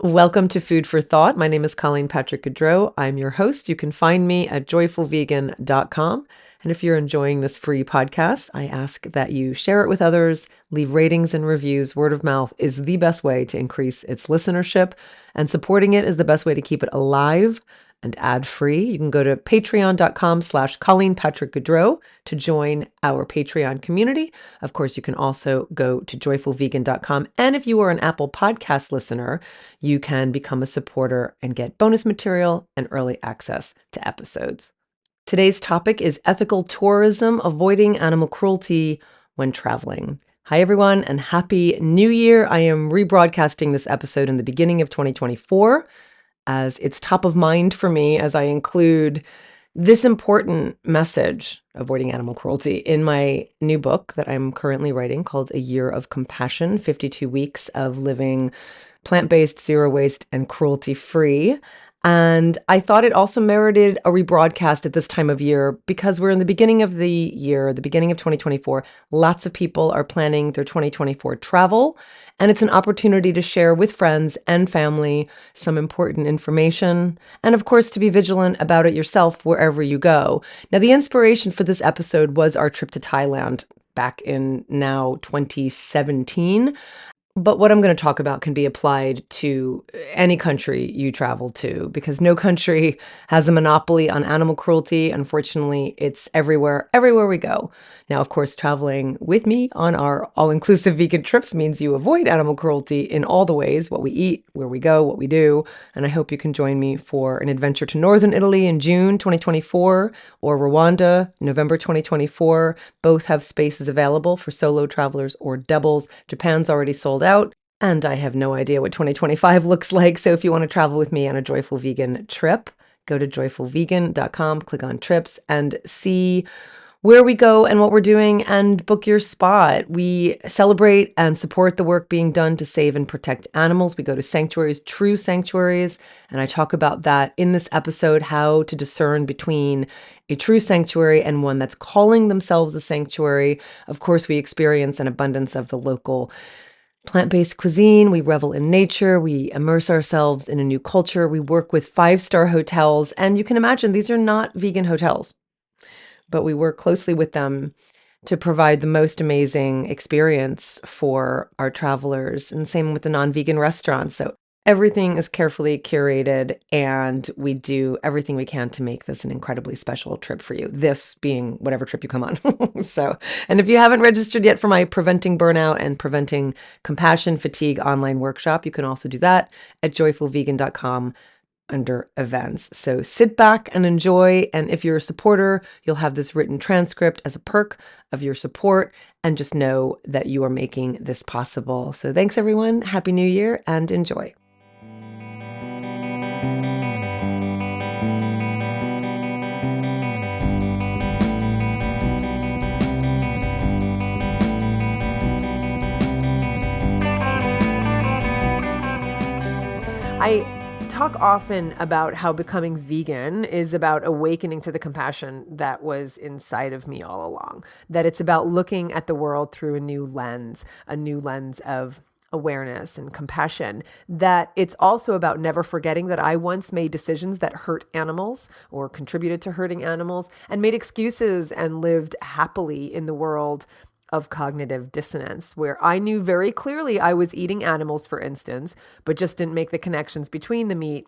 Welcome to Food for Thought. My name is Colleen Patrick-Goudreau. I'm your host. You can find me at joyfulvegan.com. And if you're enjoying this free podcast, I ask that you share it with others, leave ratings and reviews. Word of mouth is the best way to increase its listenership, and supporting it is the best way to keep it alive and ad-free. You can go to patreon.com/Colleen Patrick-Goudreau to join our Patreon community. Of course, you can also go to joyfulvegan.com. And if you are an Apple Podcast listener, you can become a supporter and get bonus material and early access to episodes. Today's topic is ethical tourism, avoiding animal cruelty when traveling. Hi, everyone, and Happy New Year. I am rebroadcasting this episode in the beginning of 2024 as it's top of mind for me as I include this important message, avoiding animal cruelty, in my new book that I'm currently writing called A Year of Compassion, 52 Weeks of Living Plant-Based, Zero Waste, and Cruelty-Free. And I thought it also merited a rebroadcast at this time of year because we're in the beginning of the year, the beginning of 2024. Lots of people are planning their 2024 travel, and it's an opportunity to share with friends and family some important information, and of course, to be vigilant about it yourself wherever you go. Now, the inspiration for this episode was our trip to Thailand back in now 2017. But what I'm going to talk about can be applied to any country you travel to, because no country has a monopoly on animal cruelty. Unfortunately, it's everywhere we go. Now, of course, traveling with me on our all-inclusive vegan trips means you avoid animal cruelty in all the ways: what we eat, where we go, what we do. And I hope you can join me for an adventure to northern Italy in June 2024 or Rwanda, November 2024. Both have spaces available for solo travelers or doubles. Japan's already sold out, and I have no idea what 2025 looks like. So if you want to travel with me on a Joyful Vegan trip, go to joyfulvegan.com, click on trips, and see where we go and what we're doing, and book your spot. We celebrate and support the work being done to save and protect animals. We go to sanctuaries, true sanctuaries, and I talk about that in this episode, how to discern between a true sanctuary and one that's calling themselves a sanctuary. Of course, we experience an abundance of the local plant-based cuisine. We revel in nature. We immerse ourselves in a new culture. We work with 5-star hotels, and you can imagine these are not vegan hotels, but we work closely with them to provide the most amazing experience for our travelers. And same with the non-vegan restaurants. So everything is carefully curated, and we do everything we can to make this an incredibly special trip for you. This being whatever trip you come on. And if you haven't registered yet for my Preventing Burnout and Preventing Compassion Fatigue online workshop, you can also do that at joyfulvegan.com under events. So sit back and enjoy. And if you're a supporter, you'll have this written transcript as a perk of your support. And just know that you are making this possible. So thanks, everyone. Happy New Year, and enjoy. I talk often about how becoming vegan is about awakening to the compassion that was inside of me all along, that it's about looking at the world through a new lens of awareness and compassion, that it's also about never forgetting that I once made decisions that hurt animals or contributed to hurting animals, and made excuses and lived happily in the world of cognitive dissonance, where I knew very clearly I was eating animals, for instance, but just didn't make the connections between the meat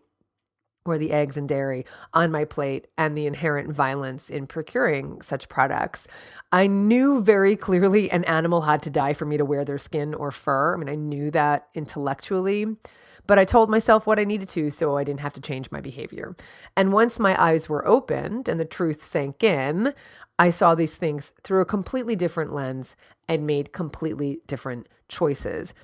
or the eggs and dairy on my plate and the inherent violence in procuring such products. I knew very clearly an animal had to die for me to wear their skin or fur. I mean, I knew that intellectually, but I told myself what I needed to so I didn't have to change my behavior. And once my eyes were opened and the truth sank in, I saw these things through a completely different lens and made completely different choices.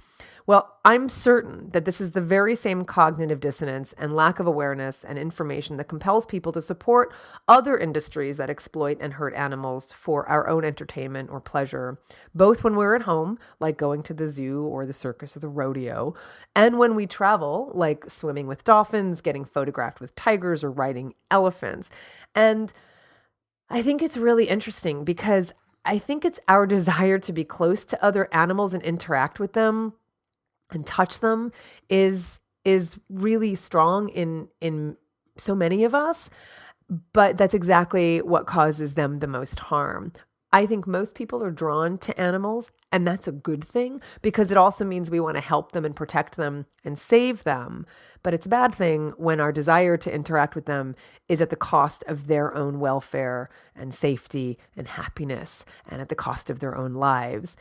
Well, I'm certain that this is the very same cognitive dissonance and lack of awareness and information that compels people to support other industries that exploit and hurt animals for our own entertainment or pleasure, both when we're at home, like going to the zoo or the circus or the rodeo, and when we travel, like swimming with dolphins, getting photographed with tigers, or riding elephants. And I think it's really interesting because I think it's our desire to be close to other animals and interact with them and touch them is is really strong in so many of us, but that's exactly what causes them the most harm. I think most people are drawn to animals, and that's a good thing because it also means we want to help them and protect them and save them. But it's a bad thing when our desire to interact with them is at the cost of their own welfare and safety and happiness and at the cost of their own lives.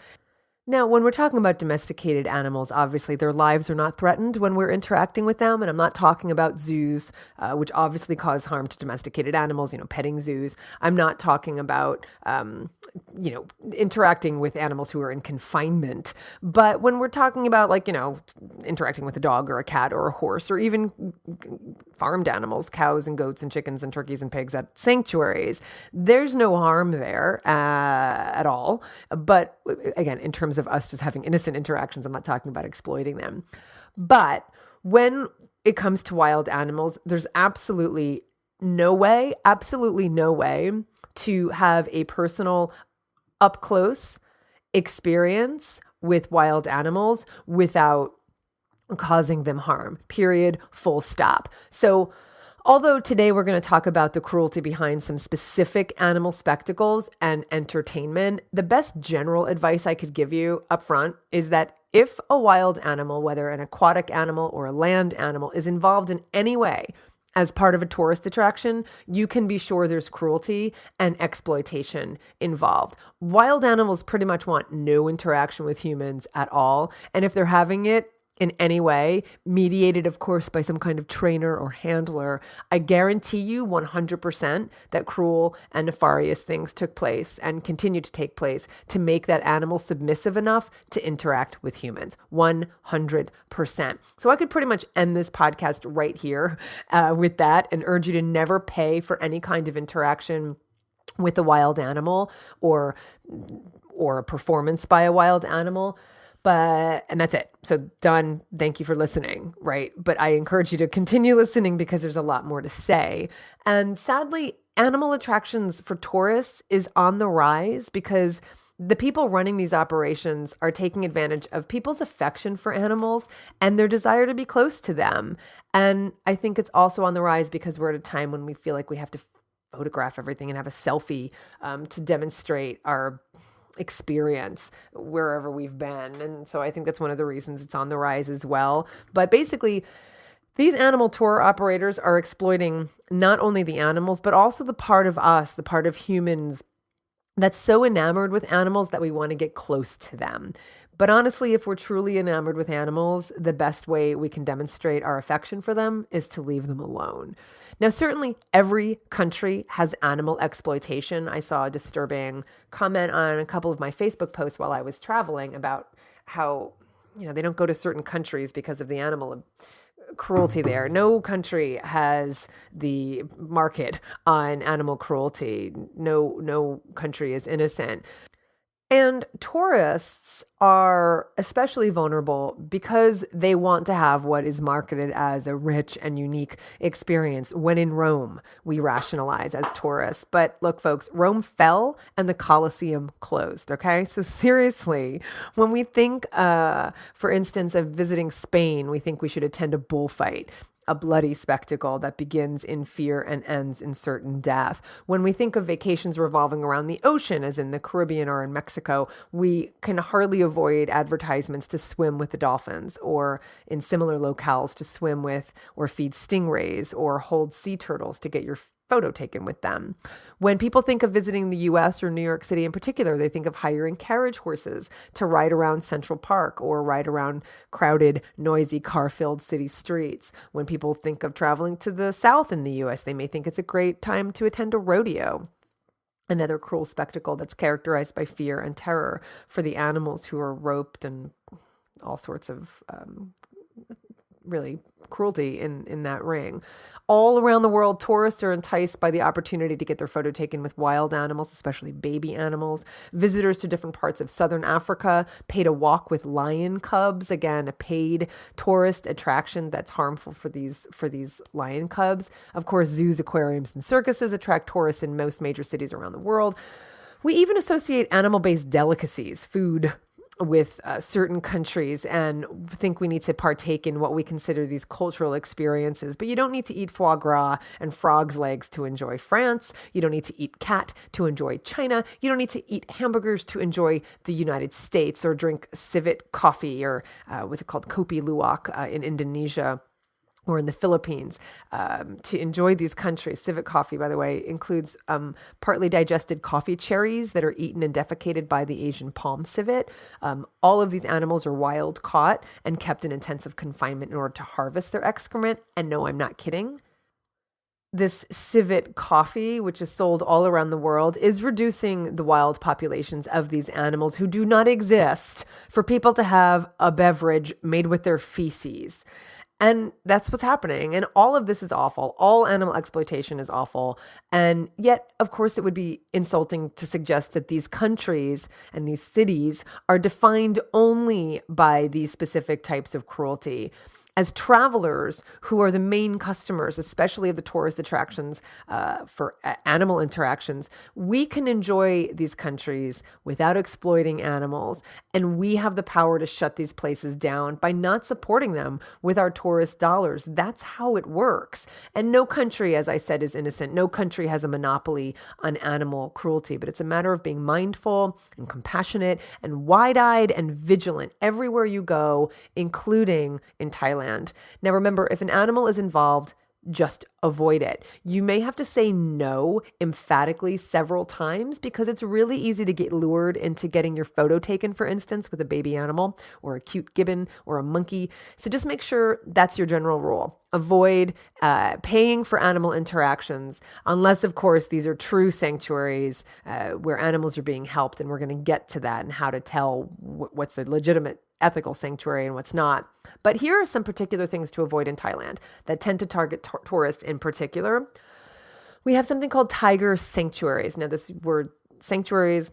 Now, when we're talking about domesticated animals, obviously their lives are not threatened when we're interacting with them. And I'm not talking about zoos, which obviously cause harm to domesticated animals, petting zoos. I'm not talking about, interacting with animals who are in confinement. But when we're talking about interacting with a dog or a cat or a horse or even farmed animals, cows and goats and chickens and turkeys and pigs at sanctuaries, there's no harm there at all. But again, in terms of us just having innocent interactions, I'm not talking about exploiting them. But when it comes to wild animals, there's absolutely no way to have a personal up close experience with wild animals without causing them harm, period, full stop. So although today we're going to talk about the cruelty behind some specific animal spectacles and entertainment, the best general advice I could give you up front is that if a wild animal, whether an aquatic animal or a land animal, is involved in any way as part of a tourist attraction, you can be sure there's cruelty and exploitation involved. Wild animals pretty much want no interaction with humans at all. And if they're having it in any way, mediated, of course, by some kind of trainer or handler, I guarantee you 100% that cruel and nefarious things took place and continue to take place to make that animal submissive enough to interact with humans. 100%. So I could pretty much end this podcast right here with that and urge you to never pay for any kind of interaction with a wild animal or a performance by a wild animal. And that's it. So done. Thank you for listening, right? But I encourage you to continue listening because there's a lot more to say. And sadly, animal attractions for tourists is on the rise because the people running these operations are taking advantage of people's affection for animals and their desire to be close to them. And I think it's also on the rise because we're at a time when we feel like we have to photograph everything and have a selfie to demonstrate our experience wherever we've been. And so I think that's one of the reasons it's on the rise as well. But basically, these animal tour operators are exploiting not only the animals, but also the part of us, the part of humans that's so enamored with animals that we want to get close to them. But honestly, if we're truly enamored with animals, the best way we can demonstrate our affection for them is to leave them alone. Now, certainly every country has animal exploitation. I saw a disturbing comment on a couple of my Facebook posts while I was traveling about how, they don't go to certain countries because of the animal cruelty there. No country has the market on animal cruelty. No country is innocent. And tourists are especially vulnerable because they want to have what is marketed as a rich and unique experience. When in Rome, we rationalize as tourists. But look, folks, Rome fell and the Colosseum closed, okay? So seriously, when we think, for instance, of visiting Spain, we think we should attend a bullfight, a bloody spectacle that begins in fear and ends in certain death. When we think of vacations revolving around the ocean, as in the Caribbean or in Mexico, we can hardly avoid advertisements to swim with the dolphins, or in similar locales to swim with or feed stingrays or hold sea turtles to get your photo taken with them. When people think of visiting the US or New York City in particular, they think of hiring carriage horses to ride around Central Park or ride around crowded, noisy, car-filled city streets. When people think of traveling to the South in the US, they may think it's a great time to attend a rodeo. Another cruel spectacle that's characterized by fear and terror for the animals who are roped and all sorts of really cruelty in that ring. All around the world, tourists are enticed by the opportunity to get their photo taken with wild animals, especially baby animals. Visitors to different parts of southern Africa pay to walk with lion cubs. Again, a paid tourist attraction that's harmful for these lion cubs. Of course, zoos, aquariums, and circuses attract tourists in most major cities around the world. We even associate animal-based delicacies, food, with certain countries and think we need to partake in what we consider these cultural experiences. But you don't need to eat foie gras and frog's legs to enjoy France. You don't need to eat cat to enjoy China. You don't need to eat hamburgers to enjoy the United States, or drink civet coffee, or what's it called, kopi luwak in Indonesia, or in the Philippines, to enjoy these countries. Civet coffee, by the way, includes partly digested coffee cherries that are eaten and defecated by the Asian palm civet. All of these animals are wild caught and kept in intensive confinement in order to harvest their excrement. And no, I'm not kidding. This civet coffee, which is sold all around the world, is reducing the wild populations of these animals who do not exist for people to have a beverage made with their feces. And that's what's happening. And all of this is awful. All animal exploitation is awful. And yet, of course, it would be insulting to suggest that these countries and these cities are defined only by these specific types of cruelty. As travelers who are the main customers, especially of the tourist attractions for animal interactions, we can enjoy these countries without exploiting animals. And we have the power to shut these places down by not supporting them with our tourist dollars. That's how it works. And no country, as I said, is innocent. No country has a monopoly on animal cruelty, but it's a matter of being mindful and compassionate and wide-eyed and vigilant everywhere you go, including in Thailand. Now, remember, if an animal is involved, just avoid it. You may have to say no emphatically several times, because it's really easy to get lured into getting your photo taken, for instance, with a baby animal or a cute gibbon or a monkey. So just make sure that's your general rule. Avoid paying for animal interactions, unless, of course, these are true sanctuaries where animals are being helped. And we're going to get to that and how to tell what's a legitimate ethical sanctuary and what's not. But here are some particular things to avoid in Thailand that tend to target tourists in particular. We have something called tiger sanctuaries. Now, this word sanctuaries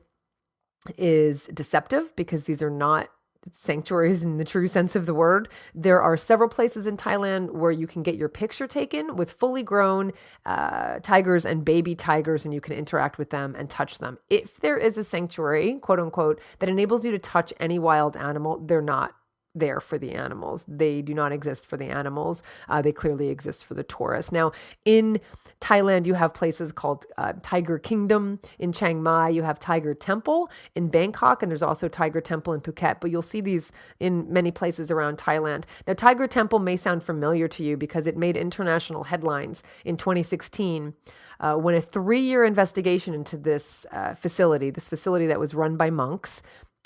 is deceptive because these are not sanctuaries in the true sense of the word. There are several places in Thailand where you can get your picture taken with fully grown tigers and baby tigers, and you can interact with them and touch them. If there is a sanctuary, quote unquote, that enables you to touch any wild animal, they're not there for the animals. They do not exist for the animals. They clearly exist for the tourists. Now, in Thailand, you have places called Tiger Kingdom. In Chiang Mai, you have Tiger Temple. In Bangkok, and there's also Tiger Temple in Phuket, but you'll see these in many places around Thailand. Now, Tiger Temple may sound familiar to you because it made international headlines in 2016 when a 3-year investigation into this facility that was run by monks,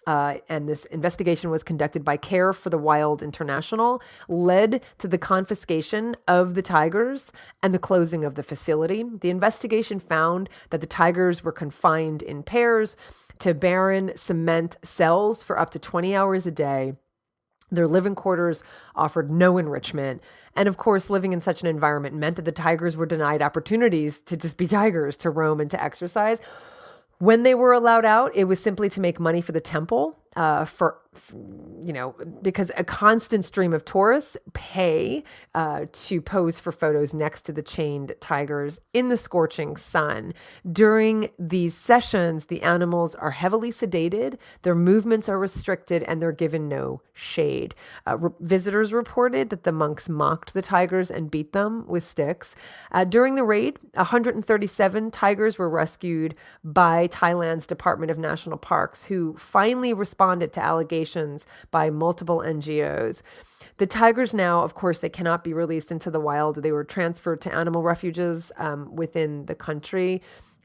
and this investigation was conducted by Care for the Wild International, led to the confiscation of the tigers and the closing of the facility. The investigation found that the tigers were confined in pairs to barren cement cells for up to 20 hours a day. Their living quarters offered no enrichment. And of course, living in such an environment meant that the tigers were denied opportunities to just be tigers, to roam and to exercise. When they were allowed out, it was simply to make money for the temple, because a constant stream of tourists pay to pose for photos next to the chained tigers in the scorching sun. During these sessions, the animals are heavily sedated, their movements are restricted, and they're given no shade. Visitors reported that the monks mocked the tigers and beat them with sticks. During the raid, 137 tigers were rescued by Thailand's Department of National Parks, who finally responded to allegations by multiple NGOs. The tigers now, of course, they cannot be released into the wild. They were transferred to animal refuges within the country.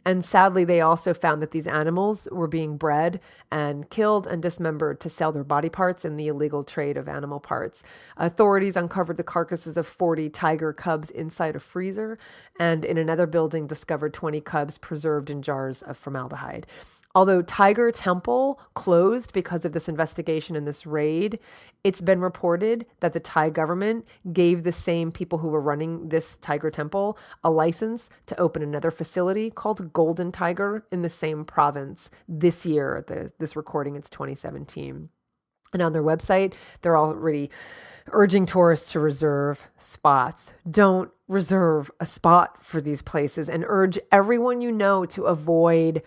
And sadly, they also found that these animals were being bred and killed and dismembered to sell their body parts in the illegal trade of animal parts. Authorities uncovered the carcasses of 40 tiger cubs inside a freezer, and in another building discovered 20 cubs preserved in jars of formaldehyde. Although Tiger Temple closed because of this investigation and this raid, it's been reported that the Thai government gave the same people who were running this Tiger Temple a license to open another facility called Golden Tiger in the same province this year. This recording, it's 2017. And on their website, they're already urging tourists to reserve spots. Don't reserve a spot for these places, and urge everyone you know to avoid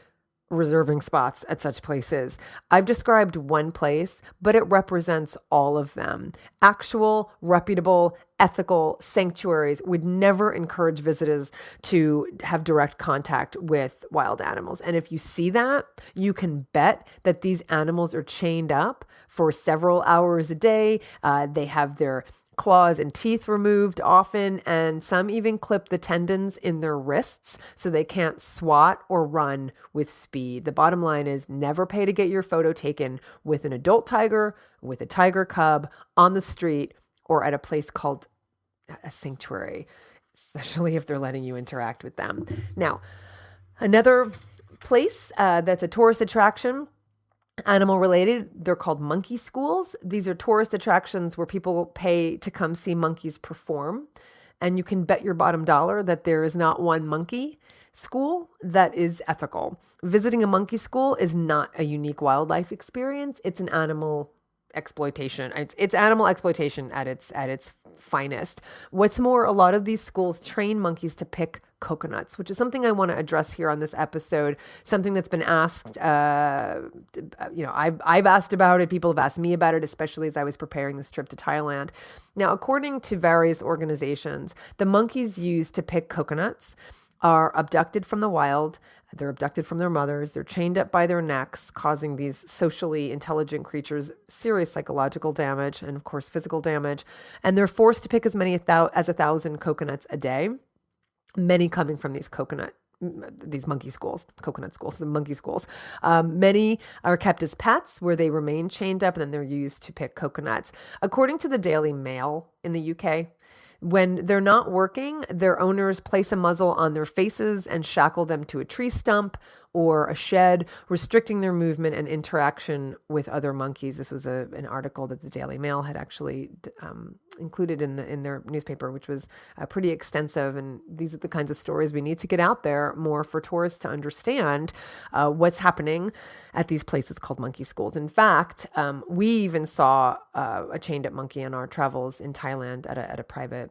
reserving spots at such places. I've described one place, but it represents all of them. Actual, reputable, ethical sanctuaries would never encourage visitors to have direct contact with wild animals. And if you see that, you can bet that these animals are chained up for several hours a day. They have their claws and teeth removed often, and some even clip the tendons in their wrists so they can't swat or run with speed. The bottom line is never pay to get your photo taken with an adult tiger, with a tiger cub on the street, or at a place called a sanctuary, especially if they're letting you interact with them. Now, another place that's a tourist attraction, animal related, they're called monkey schools. These are tourist attractions where people pay to come see monkeys perform. And you can bet your bottom dollar that there is not one monkey school that is ethical. Visiting a monkey school is not a unique wildlife experience. It's an animal exploitation. It's animal exploitation at its finest. What's more, a lot of these schools train monkeys to pick coconuts, which is something I want to address here on this episode. Something that's been asked, I've asked about it. People have asked me about it, especially as I was preparing this trip to Thailand. Now, according to various organizations, the monkeys used to pick coconuts are abducted from the wild. They're abducted from their mothers. They're chained up by their necks, causing these socially intelligent creatures serious psychological damage and, of course, physical damage. And they're forced to pick as many as 1,000 coconuts a day, many coming from these monkey schools, coconut schools, the monkey schools. Many are kept as pets where they remain chained up and then they're used to pick coconuts. According to the Daily Mail in the UK, when they're not working, their owners place a muzzle on their faces and shackle them to a tree stump or a shed, restricting their movement and interaction with other monkeys. This was an article that the Daily Mail had actually included in their newspaper, which was pretty extensive. And these are the kinds of stories we need to get out there more for tourists to understand what's happening at these places called monkey schools. In fact, we even saw a chained up monkey on our travels in Thailand at a private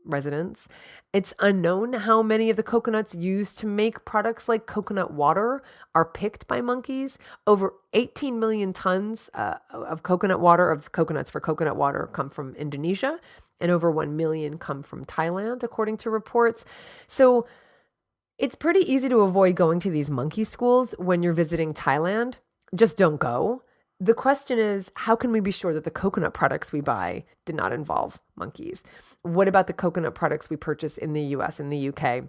residence. It's unknown how many of the coconuts used to make products like coconut water are picked by monkeys. Over 18 million tons of coconuts for coconut water come from Indonesia, and over 1 million come from Thailand, according to reports. So it's pretty easy to avoid going to these monkey schools when you're visiting Thailand. Just don't go. The question is, how can we be sure that the coconut products we buy did not involve monkeys? What about the coconut products we purchase in the US, in the UK,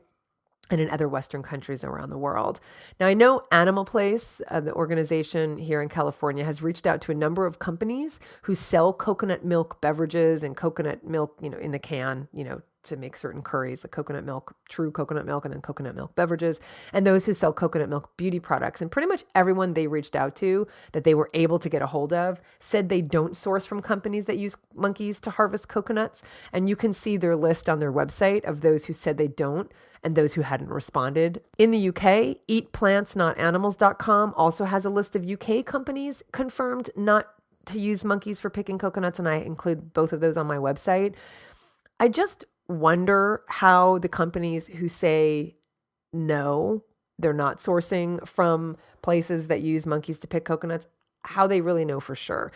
and in other Western countries around the world? Now, I know Animal Place, the organization here in California, has reached out to a number of companies who sell coconut milk beverages and coconut milk, in the can, to make certain curries, like coconut milk, true coconut milk, and then coconut milk beverages, and those who sell coconut milk beauty products. And pretty much everyone they reached out to that they were able to get a hold of said they don't source from companies that use monkeys to harvest coconuts. And you can see their list on their website of those who said they don't and those who hadn't responded. In the UK, eatplantsnotanimals.com also has a list of UK companies confirmed not to use monkeys for picking coconuts, and I include both of those on my website. I just wonder how the companies who say no, they're not sourcing from places that use monkeys to pick coconuts, how they really know for sure.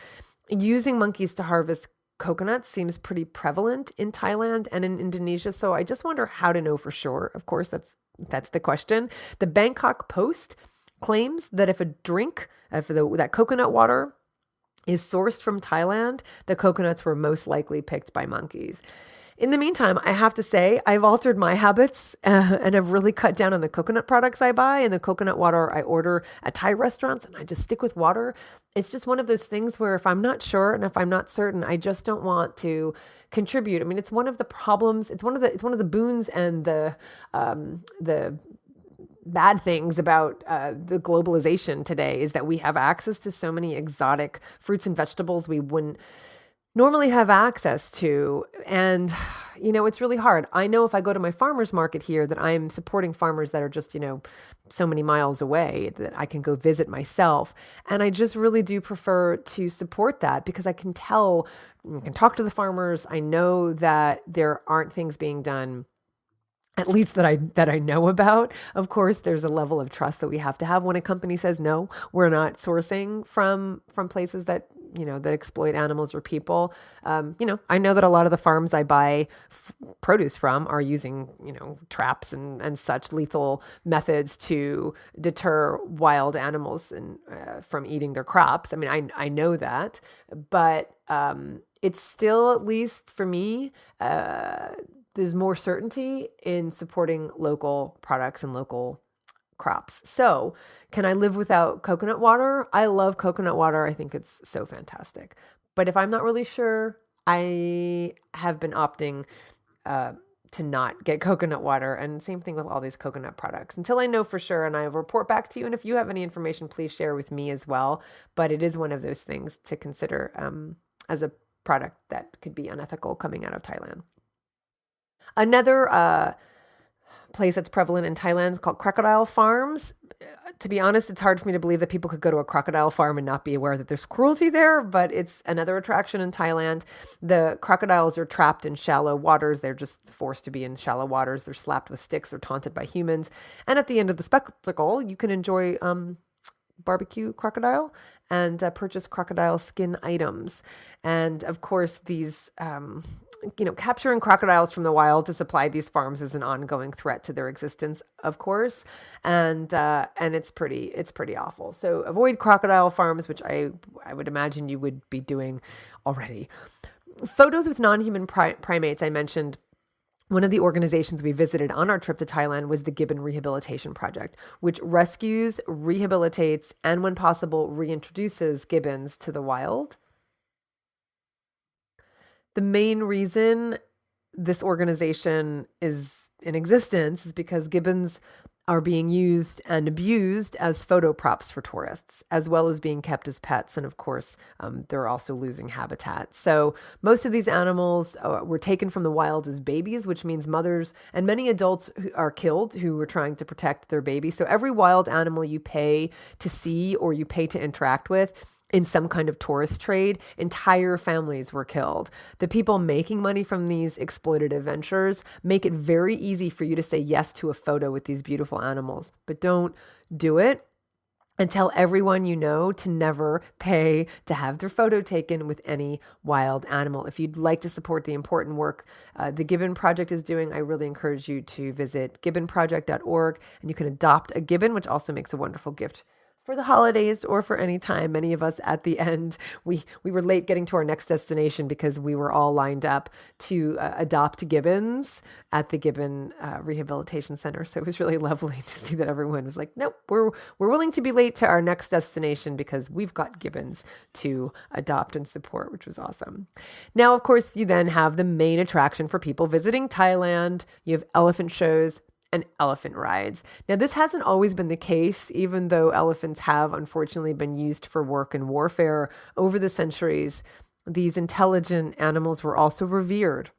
Using monkeys to harvest coconuts seems pretty prevalent in Thailand and in Indonesia, so I just wonder how to know for sure. Of course, that's the question. The Bangkok Post claims that if that coconut water is sourced from Thailand, the coconuts were most likely picked by monkeys. In the meantime, I have to say, I've altered my habits and have really cut down on the coconut products I buy and the coconut water I order at Thai restaurants, and I just stick with water. It's just one of those things where if I'm not sure and if I'm not certain, I just don't want to contribute. I mean, it's one of the problems. It's one of the boons and the bad things about the globalization today is that we have access to so many exotic fruits and vegetables we wouldn't normally have access to. And, it's really hard. I know if I go to my farmer's market here that I'm supporting farmers that are just, so many miles away that I can go visit myself. And I just really do prefer to support that because I can talk to the farmers. I know that there aren't things being done at least that I know about. Of course, there's a level of trust that we have to have when a company says no, we're not sourcing from places that that exploit animals or people. I know that a lot of the farms I buy produce from are using traps and such lethal methods to deter wild animals and from eating their crops. I mean, I know that, but it's still, at least for me, there's more certainty in supporting local products and local crops. So, can I live without coconut water? I love coconut water. I think it's so fantastic. But if I'm not really sure, I have been opting to not get coconut water. And same thing with all these coconut products until I know for sure. And I will report back to you. And if you have any information, please share with me as well. But it is one of those things to consider as a product that could be unethical coming out of Thailand. Another place that's prevalent in Thailand is called crocodile farms. To be honest, it's hard for me to believe that people could go to a crocodile farm and not be aware that there's cruelty there, but it's another attraction in Thailand. The crocodiles are trapped in shallow waters. They're just forced to be in shallow waters. They're slapped with sticks. They're taunted by humans. And at the end of the spectacle, you can enjoy barbecue crocodile and purchase crocodile skin items. And of course, these capturing crocodiles from the wild to supply these farms is an ongoing threat to their existence, of course, and it's pretty awful. So avoid crocodile farms, which I would imagine you would be doing already. Photos with non-human primates, I mentioned. One of the organizations we visited on our trip to Thailand was the Gibbon Rehabilitation Project, which rescues, rehabilitates, and when possible, reintroduces gibbons to the wild. The main reason this organization is in existence is because gibbons are being used and abused as photo props for tourists, as well as being kept as pets. And of course, they're also losing habitat. So most of these animals were taken from the wild as babies, which means mothers and many adults are killed who were trying to protect their baby. So every wild animal you pay to see or you pay to interact with in some kind of tourist trade, entire families were killed. The people making money from these exploitative ventures make it very easy for you to say yes to a photo with these beautiful animals, but don't do it. And tell everyone you know to never pay to have their photo taken with any wild animal. If you'd like to support the important work the Gibbon Project is doing, I really encourage you to visit gibbonproject.org, and you can adopt a gibbon, which also makes a wonderful gift for the holidays or for any time. Many of us at the end, we were late getting to our next destination because we were all lined up to adopt gibbons at the Gibbon Rehabilitation Center. So it was really lovely to see that everyone was like, nope, we're willing to be late to our next destination because we've got gibbons to adopt and support, which was awesome. Now, of course, you then have the main attraction for people visiting Thailand. You have elephant shows and elephant rides. Now, this hasn't always been the case, even though elephants have unfortunately been used for work and warfare over the centuries. These intelligent animals were also revered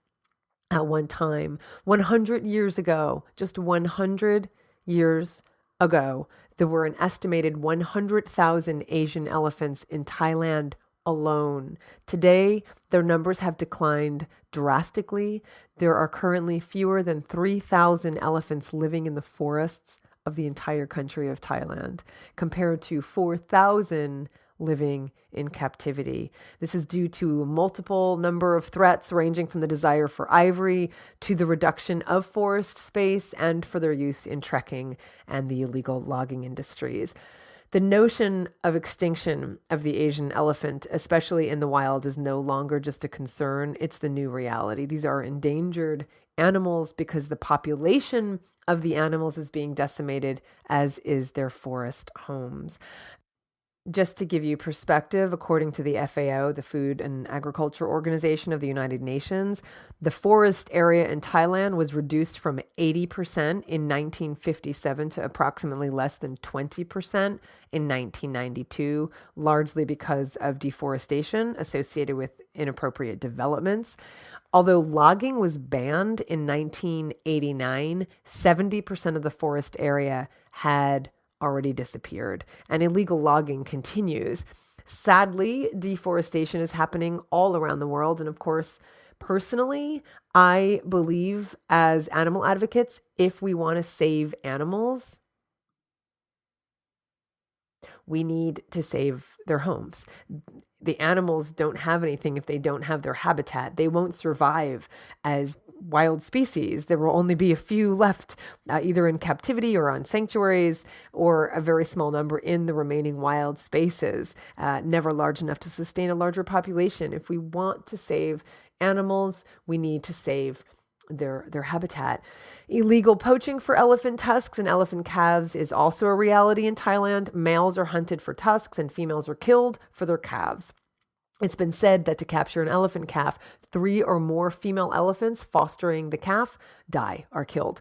at one time. 100 years ago, just 100 years ago, there were an estimated 100,000 Asian elephants in Thailand alone. Today, their numbers have declined drastically. There are currently fewer than 3,000 elephants living in the forests of the entire country of Thailand, compared to 4,000 living in captivity. This is due to a multiple number of threats ranging from the desire for ivory to the reduction of forest space and for their use in trekking and the illegal logging industries. The notion of extinction of the Asian elephant, especially in the wild, is no longer just a concern. It's the new reality. These are endangered animals because the population of the animals is being decimated, as is their forest homes. Just to give you perspective, according to the FAO, the Food and Agriculture Organization of the United Nations, the forest area in Thailand was reduced from 80% in 1957 to approximately less than 20% in 1992, largely because of deforestation associated with inappropriate developments. Although logging was banned in 1989, 70% of the forest area had already disappeared, and illegal logging continues. Sadly, deforestation is happening all around the world, and of course, Personally, I believe as animal advocates, if we want to save animals, we need to save their homes. The animals don't have anything if they don't have their habitat. They won't survive as wild species. There will only be a few left, either in captivity or on sanctuaries, or a very small number in the remaining wild spaces, never large enough to sustain a larger population. If we want to save animals, we need to save their habitat. Illegal poaching for elephant tusks and elephant calves is also a reality in Thailand. Males are hunted for tusks and females are killed for their calves. It's been said that to capture an elephant calf, 3 or more female elephants fostering the calf are killed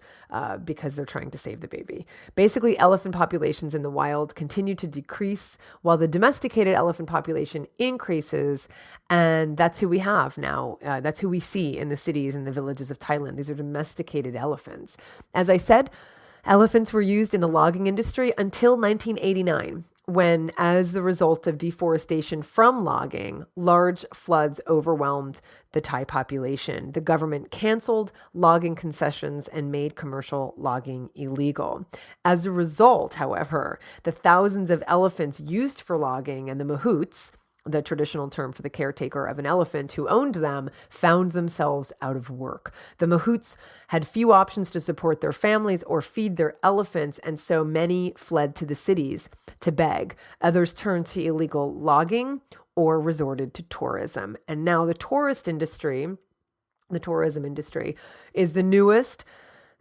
because they're trying to save the baby. Basically, elephant populations in the wild continue to decrease while the domesticated elephant population increases. And that's who we have now. That's who we see in the cities and the villages of Thailand. These are domesticated elephants. As I said, elephants were used in the logging industry until 1989. When, as the result of deforestation from logging, large floods overwhelmed the Thai population. The government canceled logging concessions and made commercial logging illegal. As a result, however, the thousands of elephants used for logging and the mahouts, the traditional term for the caretaker of an elephant who owned them, found themselves out of work. The mahouts had few options to support their families or feed their elephants, and so many fled to the cities to beg. Others turned to illegal logging or resorted to tourism. And now the tourism industry is the newest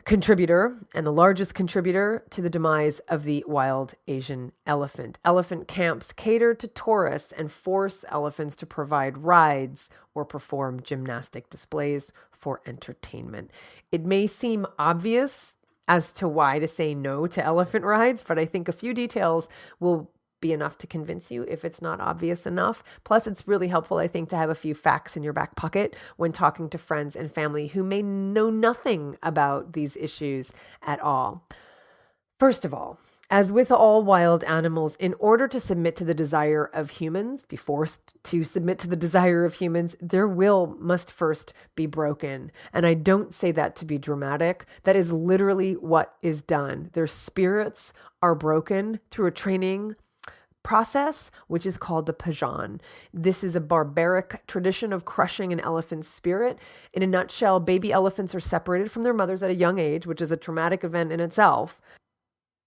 contributor and the largest contributor to the demise of the wild Asian elephant. Elephant camps cater to tourists and force elephants to provide rides or perform gymnastic displays for entertainment. It may seem obvious as to why to say no to elephant rides, but I think a few details will be enough to convince you if it's not obvious enough. Plus, it's really helpful, I think, to have a few facts in your back pocket when talking to friends and family who may know nothing about these issues at all. First of all, as with all wild animals, in order to submit to the desire of humans, be forced to submit to the desire of humans, their will must first be broken. And I don't say that to be dramatic. That is literally what is done. Their spirits are broken through a training process, which is called the pajan. This is a barbaric tradition of crushing an elephant's spirit. In a nutshell, baby elephants are separated from their mothers at a young age, which is a traumatic event in itself.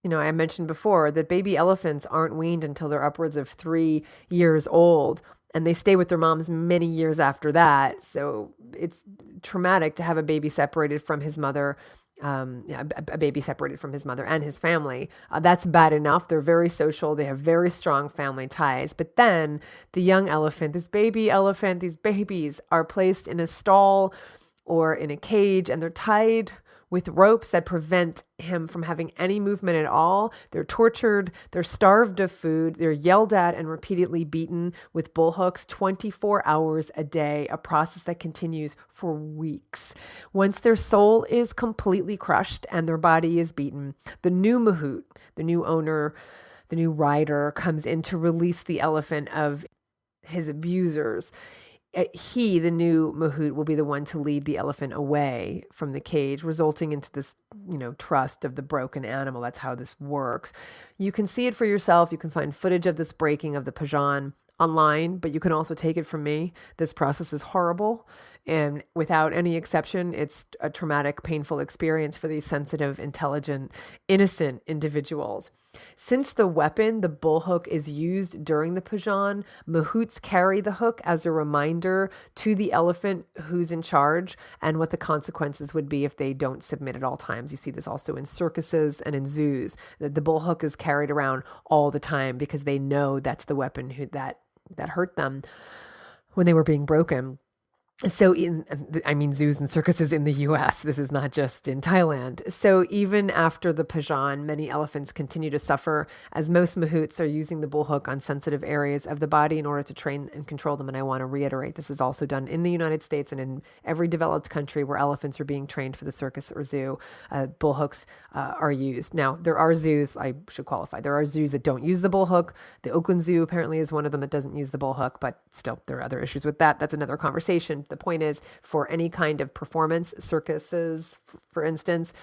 I mentioned before that baby elephants aren't weaned until they're upwards of 3 years old, and they stay with their moms many years after that. So it's traumatic to have a baby separated from his mother. A baby separated from his mother and his family. That's bad enough. They're very social. They have very strong family ties. But then the young elephant, this baby elephant, these babies are placed in a stall or in a cage, and they're tied with ropes that prevent him from having any movement at all. They're tortured. They're starved of food. They're yelled at and repeatedly beaten with bull hooks 24 hours a day, a process that continues for weeks. Once their soul is completely crushed and their body is beaten, the new mahout, the new owner, the new rider comes in to release the elephant of his abusers. He, the new mahout, will be the one to lead the elephant away from the cage, resulting into this, trust of the broken animal. That's how this works. You can see it for yourself. You can find footage of this breaking of the pajan online, but you can also take it from me. This process is horrible. And without any exception, it's a traumatic, painful experience for these sensitive, intelligent, innocent individuals. Since the weapon, the bull hook, is used during the pajan, mahouts carry the hook as a reminder to the elephant who's in charge and what the consequences would be if they don't submit at all times. You see this also in circuses and in zoos. The bull hook is carried around all the time because they know that's the weapon that hurt them when they were being broken. So zoos and circuses in the US, this is not just in Thailand. So even after the pajan, many elephants continue to suffer as most mahouts are using the bull hook on sensitive areas of the body in order to train and control them. And I want to reiterate, this is also done in the United States and in every developed country where elephants are being trained for the circus or zoo. Bull hooks are used. Now, there are zoos, I should qualify, there are zoos that don't use the bull hook. The Oakland Zoo apparently is one of them that doesn't use the bull hook, but still there are other issues with that. That's another conversation. The point is, for any kind of performance, circuses, for instance,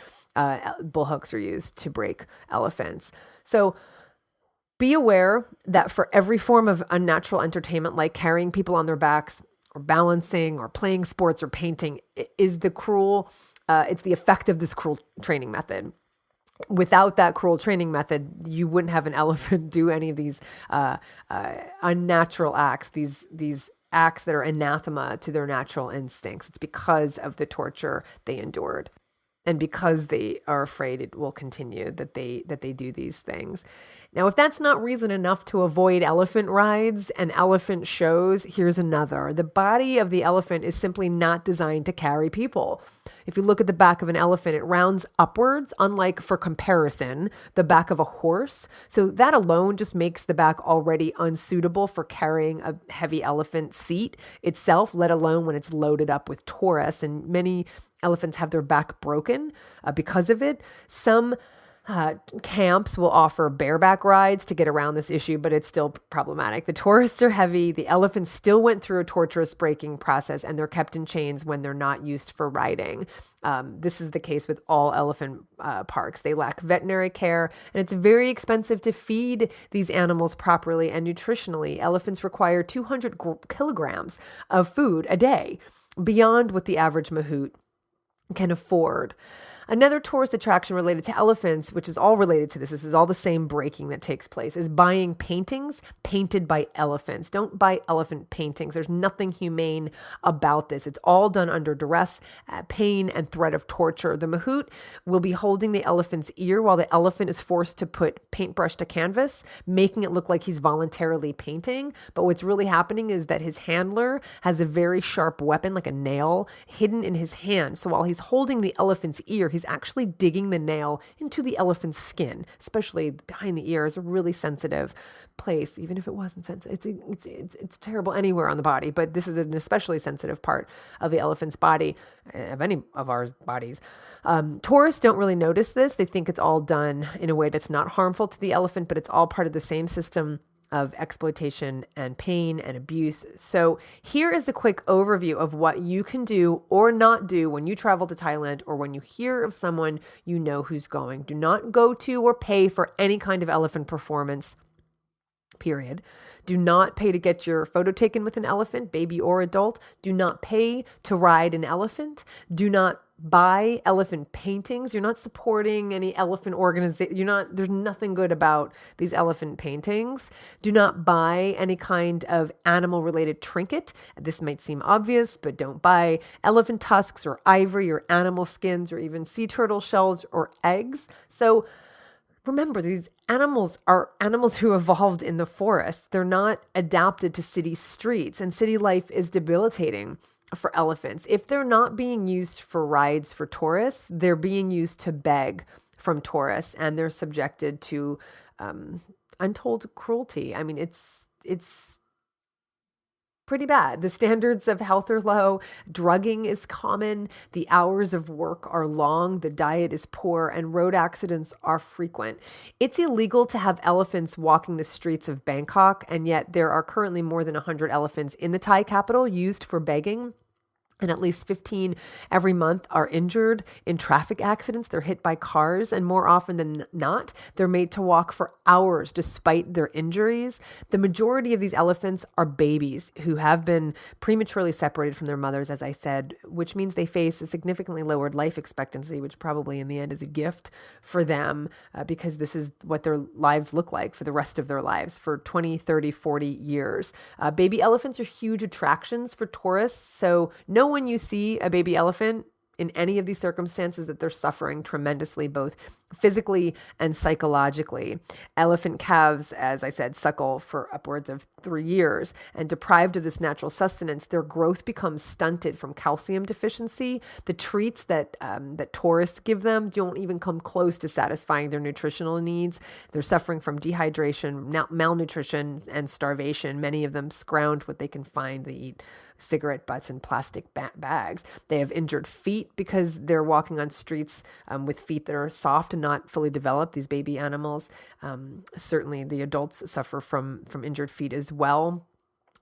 bull hooks are used to break elephants. So be aware that for every form of unnatural entertainment, like carrying people on their backs or balancing or playing sports or painting, is the cruel, it's the effect of this cruel training method. Without that cruel training method, you wouldn't have an elephant do any of these unnatural acts, these acts that are anathema to their natural instincts. It's because of the torture they endured. And because they are afraid it will continue, that they do these things. Now, if that's not reason enough to avoid elephant rides and elephant shows, here's another. The body of the elephant is simply not designed to carry people. If you look at the back of an elephant, it rounds upwards, unlike, for comparison, the back of a horse. So that alone just makes the back already unsuitable for carrying a heavy elephant seat itself, let alone when it's loaded up with tourists. And many elephants have their back broken because of it. Some camps will offer bareback rides to get around this issue, but it's still problematic. The tourists are heavy. The elephants still went through a torturous breaking process, and they're kept in chains when they're not used for riding. This is the case with all elephant parks. They lack veterinary care, and it's very expensive to feed these animals properly and nutritionally. Elephants require 200 kilograms of food a day, beyond what the average mahout can afford. Another tourist attraction related to elephants, which is all related to this is all the same breaking that takes place, is buying paintings painted by elephants. Don't buy elephant paintings. There's nothing humane about this. It's all done under duress, pain, and threat of torture. The mahout will be holding the elephant's ear while the elephant is forced to put paintbrush to canvas, making it look like he's voluntarily painting. But what's really happening is that his handler has a very sharp weapon, like a nail, hidden in his hand. So while he's holding the elephant's ear, he's actually digging the nail into the elephant's skin, especially behind the ear is a really sensitive place, even if it wasn't sensitive. It's terrible anywhere on the body, but this is an especially sensitive part of the elephant's body, of any of our bodies. Tourists don't really notice this. They think it's all done in a way that's not harmful to the elephant, but it's all part of the same system of exploitation and pain and abuse. So here is a quick overview of what you can do or not do when you travel to Thailand or when you hear of someone you know who's going. Do not go to or pay for any kind of elephant performance, period. Do not pay to get your photo taken with an elephant, baby or adult. Do not pay to ride an elephant. Do not buy elephant paintings. You're not supporting any elephant organization. There's nothing good about these elephant paintings. Do not buy any kind of animal related trinket. This might seem obvious, but don't buy elephant tusks or ivory or animal skins or even sea turtle shells or eggs. So remember, these animals are animals who evolved in the forest. They're not adapted to city streets, and city life is debilitating for elephants. If they're not being used for rides for tourists, they're being used to beg from tourists, and they're subjected to untold cruelty. I mean, it's pretty bad. The standards of health are low. Drugging is common. The hours of work are long. The diet is poor, and road accidents are frequent. It's illegal to have elephants walking the streets of Bangkok, and yet there are currently more than 100 elephants in the Thai capital used for begging. And at least 15 every month are injured in traffic accidents. They're hit by cars, and more often than not, they're made to walk for hours despite their injuries. The majority of these elephants are babies who have been prematurely separated from their mothers, as I said, which means they face a significantly lowered life expectancy, which probably in the end is a gift for them because this is what their lives look like for the rest of their lives, for 20, 30, 40 years. Baby elephants are huge attractions for tourists, so no when you see a baby elephant in any of these circumstances that they're suffering tremendously, both physically and psychologically. Elephant calves, as I said, suckle for upwards of 3 years, and deprived of this natural sustenance, their growth becomes stunted from calcium deficiency. The treats that tourists give them don't even come close to satisfying their nutritional needs. They're suffering from dehydration, malnutrition, and starvation. Many of them scrounge what they can find. They eat cigarette butts and plastic bags. They have injured feet because they're walking on streets with feet that are soft and not fully developed, these baby animals. Certainly the adults suffer from injured feet as well.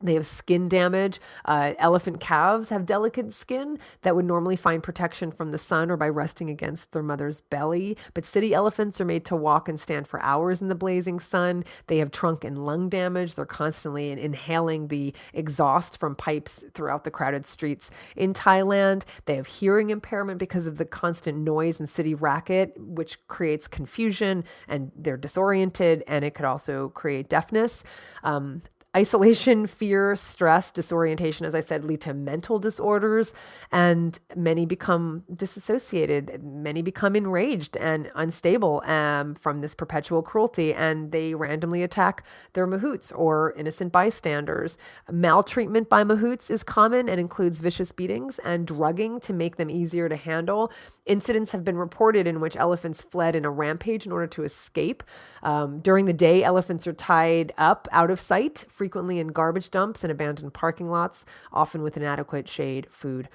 They have skin damage. Elephant calves have delicate skin that would normally find protection from the sun or by resting against their mother's belly. But city elephants are made to walk and stand for hours in the blazing sun. They have trunk and lung damage. They're constantly inhaling the exhaust from pipes throughout the crowded streets in Thailand. They have hearing impairment because of the constant noise and city racket, which creates confusion, and they're disoriented, and it could also create deafness. Isolation, fear, stress, disorientation, as I said, lead to mental disorders, and many become disassociated. Many become enraged and unstable from this perpetual cruelty, and they randomly attack their mahouts or innocent bystanders. Maltreatment by mahouts is common and includes vicious beatings and drugging to make them easier to handle. Incidents have been reported in which elephants fled in a rampage in order to escape. During the day, elephants are tied up out of sight, frequently in garbage dumps and abandoned parking lots, often with inadequate shade, food,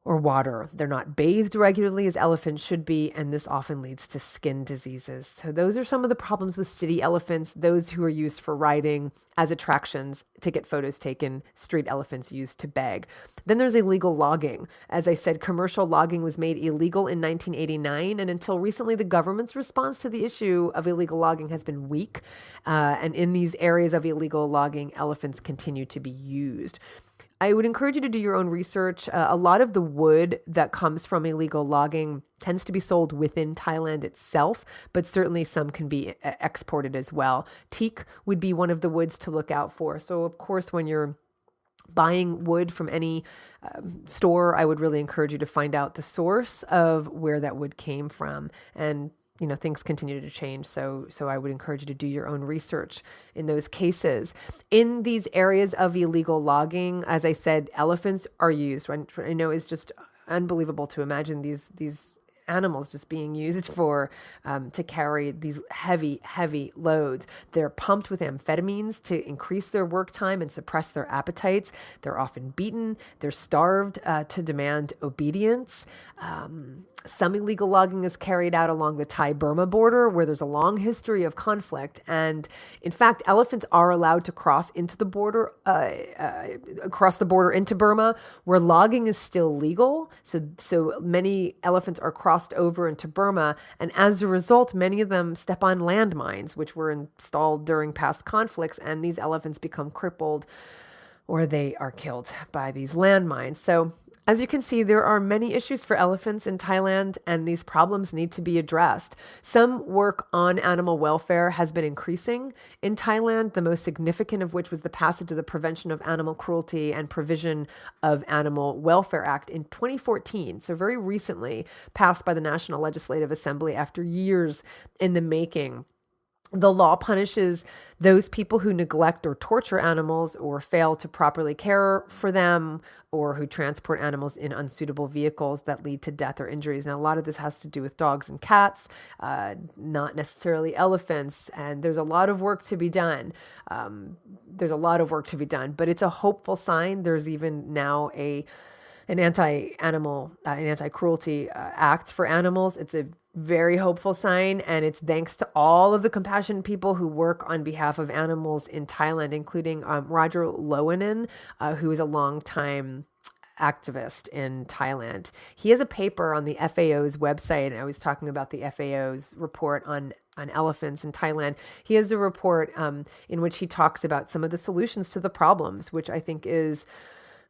or water. They're not bathed regularly as elephants should be, and this often leads to skin diseases. So those are some of the problems with city elephants, those who are used for riding as attractions to get photos taken, street elephants used to beg. Then there's illegal logging. As I said, commercial logging was made illegal in 1989, and until recently, the government's response to the issue of illegal logging has been weak. And in these areas of illegal logging, elephants continue to be used. I would encourage you to do your own research. A lot of the wood that comes from illegal logging tends to be sold within Thailand itself, but certainly some can be exported as well. Teak would be one of the woods to look out for. So, of course, when you're buying wood from any store, I would really encourage you to find out the source of where that wood came from. And things continue to change. So I would encourage you to do your own research in those cases. In these areas of illegal logging, as I said, elephants are used. I know it's just unbelievable to imagine these animals just being used for to carry these heavy loads. They're pumped with amphetamines to increase their work time and suppress their appetites. They're often beaten. They're starved to demand obedience. Some illegal logging is carried out along the Thai-Burma border, where there's a long history of conflict. And in fact, elephants are allowed to cross into the border, across the border into Burma, where logging is still legal. So many elephants are crossed over into Burma, and as a result, many of them step on landmines, which were installed during past conflicts, and these elephants become crippled or they are killed by these landmines. So as you can see, there are many issues for elephants in Thailand, and these problems need to be addressed. Some work on animal welfare has been increasing in Thailand, the most significant of which was the passage of the Prevention of Animal Cruelty and Provision of Animal Welfare Act in 2014, so very recently passed by the National Legislative Assembly after years in the making. The law punishes those people who neglect or torture animals or fail to properly care for them, or who transport animals in unsuitable vehicles that lead to death or injuries. Now, a lot of this has to do with dogs and cats, not necessarily elephants. And there's a lot of work to be done. But it's a hopeful sign. There's even now an anti-cruelty act for animals. It's a very hopeful sign, and it's thanks to all of the compassionate people who work on behalf of animals in Thailand, including Roger Lowanen, who is a longtime activist in Thailand. He has a paper on the FAO's website, and I was talking about the FAO's report on elephants in Thailand. He has a report in which he talks about some of the solutions to the problems, which I think is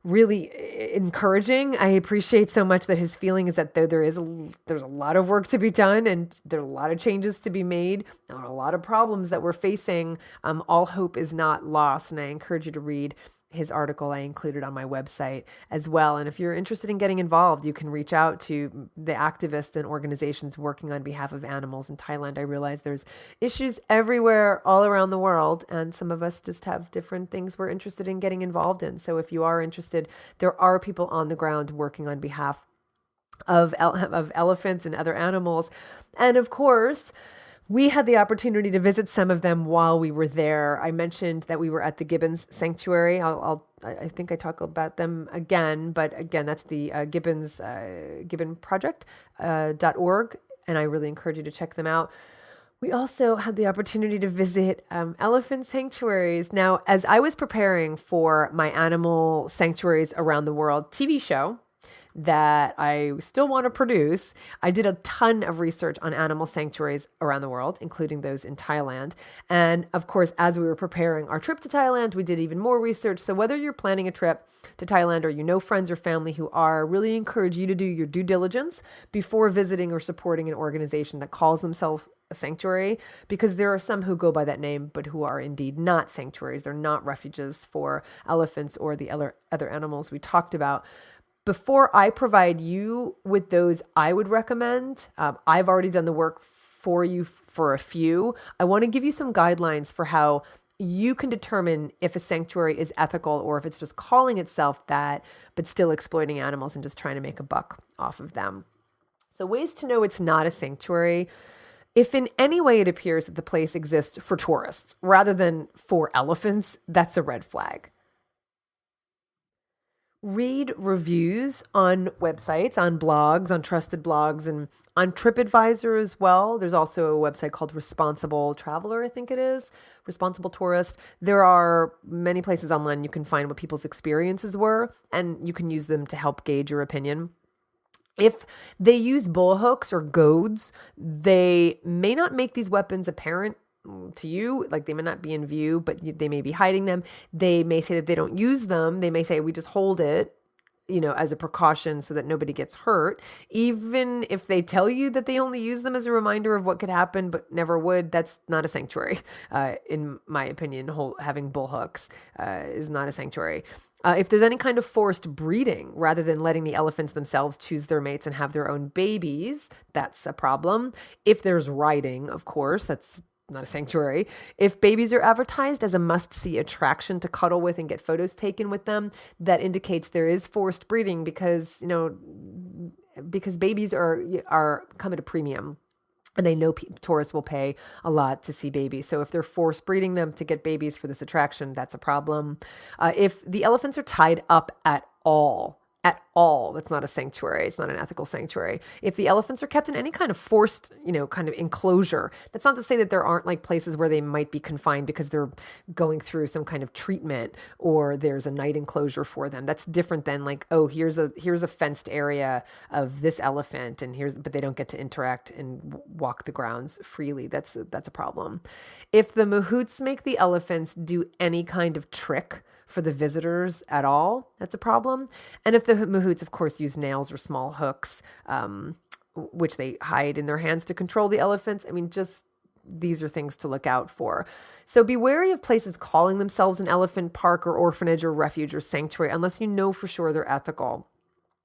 really encouraging. I appreciate so much that his feeling is that there's a lot of work to be done, and there are a lot of changes to be made, and a lot of problems that we're facing. All hope is not lost, and I encourage you to read his article I included on my website as well. And if you're interested in getting involved, you can reach out to the activists and organizations working on behalf of animals in Thailand. I realize there's issues everywhere, all around the world, and some of us just have different things we're interested in getting involved in. So if you are interested, there are people on the ground working on behalf of elephants and other animals. And of course, we had the opportunity to visit some of them while we were there. I mentioned that we were at the Gibbons Sanctuary. I think I talk about them again, but again, that's the Gibbon Project.org, and I really encourage you to check them out. We also had the opportunity to visit elephant sanctuaries. Now, as I was preparing for my Animal Sanctuaries Around the World TV show that I still want to produce, I did a ton of research on animal sanctuaries around the world, including those in Thailand. And of course, as we were preparing our trip to Thailand, we did even more research. So whether you're planning a trip to Thailand or you know friends or family who are, really encourage you to do your due diligence before visiting or supporting an organization that calls themselves a sanctuary, because there are some who go by that name, but who are indeed not sanctuaries. They're not refuges for elephants or the other animals we talked about. Before I provide you with those I would recommend, I've already done the work for you for a few. I want to give you some guidelines for how you can determine if a sanctuary is ethical or if it's just calling itself that, but still exploiting animals and just trying to make a buck off of them. So ways to know it's not a sanctuary. If in any way it appears that the place exists for tourists rather than for elephants, that's a red flag. Read reviews on websites, on blogs, on trusted blogs, and on TripAdvisor as well. There's also a website called Responsible Traveler, I think it is, Responsible Tourist. There are many places online you can find what people's experiences were, and you can use them to help gauge your opinion. If they use bull hooks or goads, they may not make these weapons apparent to you, like they may not be in view, but they may be hiding them. They may say that they don't use them. They may say, we just hold it, as a precaution so that nobody gets hurt. Even if they tell you that they only use them as a reminder of what could happen, but never would, that's not a sanctuary. In my opinion, having bull hooks is not a sanctuary. If there's any kind of forced breeding, rather than letting the elephants themselves choose their mates and have their own babies, that's a problem. If there's riding, of course, that's not a sanctuary. If babies are advertised as a must-see attraction to cuddle with and get photos taken with them, that indicates there is forced breeding because babies are come at a premium. And they know tourists will pay a lot to see babies. So if they're forced breeding them to get babies for this attraction, that's a problem. If the elephants are tied up at all, that's not a sanctuary. It's not an ethical sanctuary. If the elephants are kept in any kind of forced, kind of enclosure, that's not to say that there aren't like places where they might be confined because they're going through some kind of treatment or there's a night enclosure for them. That's different than like, oh, here's a fenced area of this elephant but they don't get to interact and walk the grounds freely. That's a problem. If the mahouts make the elephants do any kind of trick for the visitors at all, that's a problem. And if the mahouts, of course, use nails or small hooks, which they hide in their hands to control the elephants, just these are things to look out for. So be wary of places calling themselves an elephant park or orphanage or refuge or sanctuary unless you know for sure they're ethical.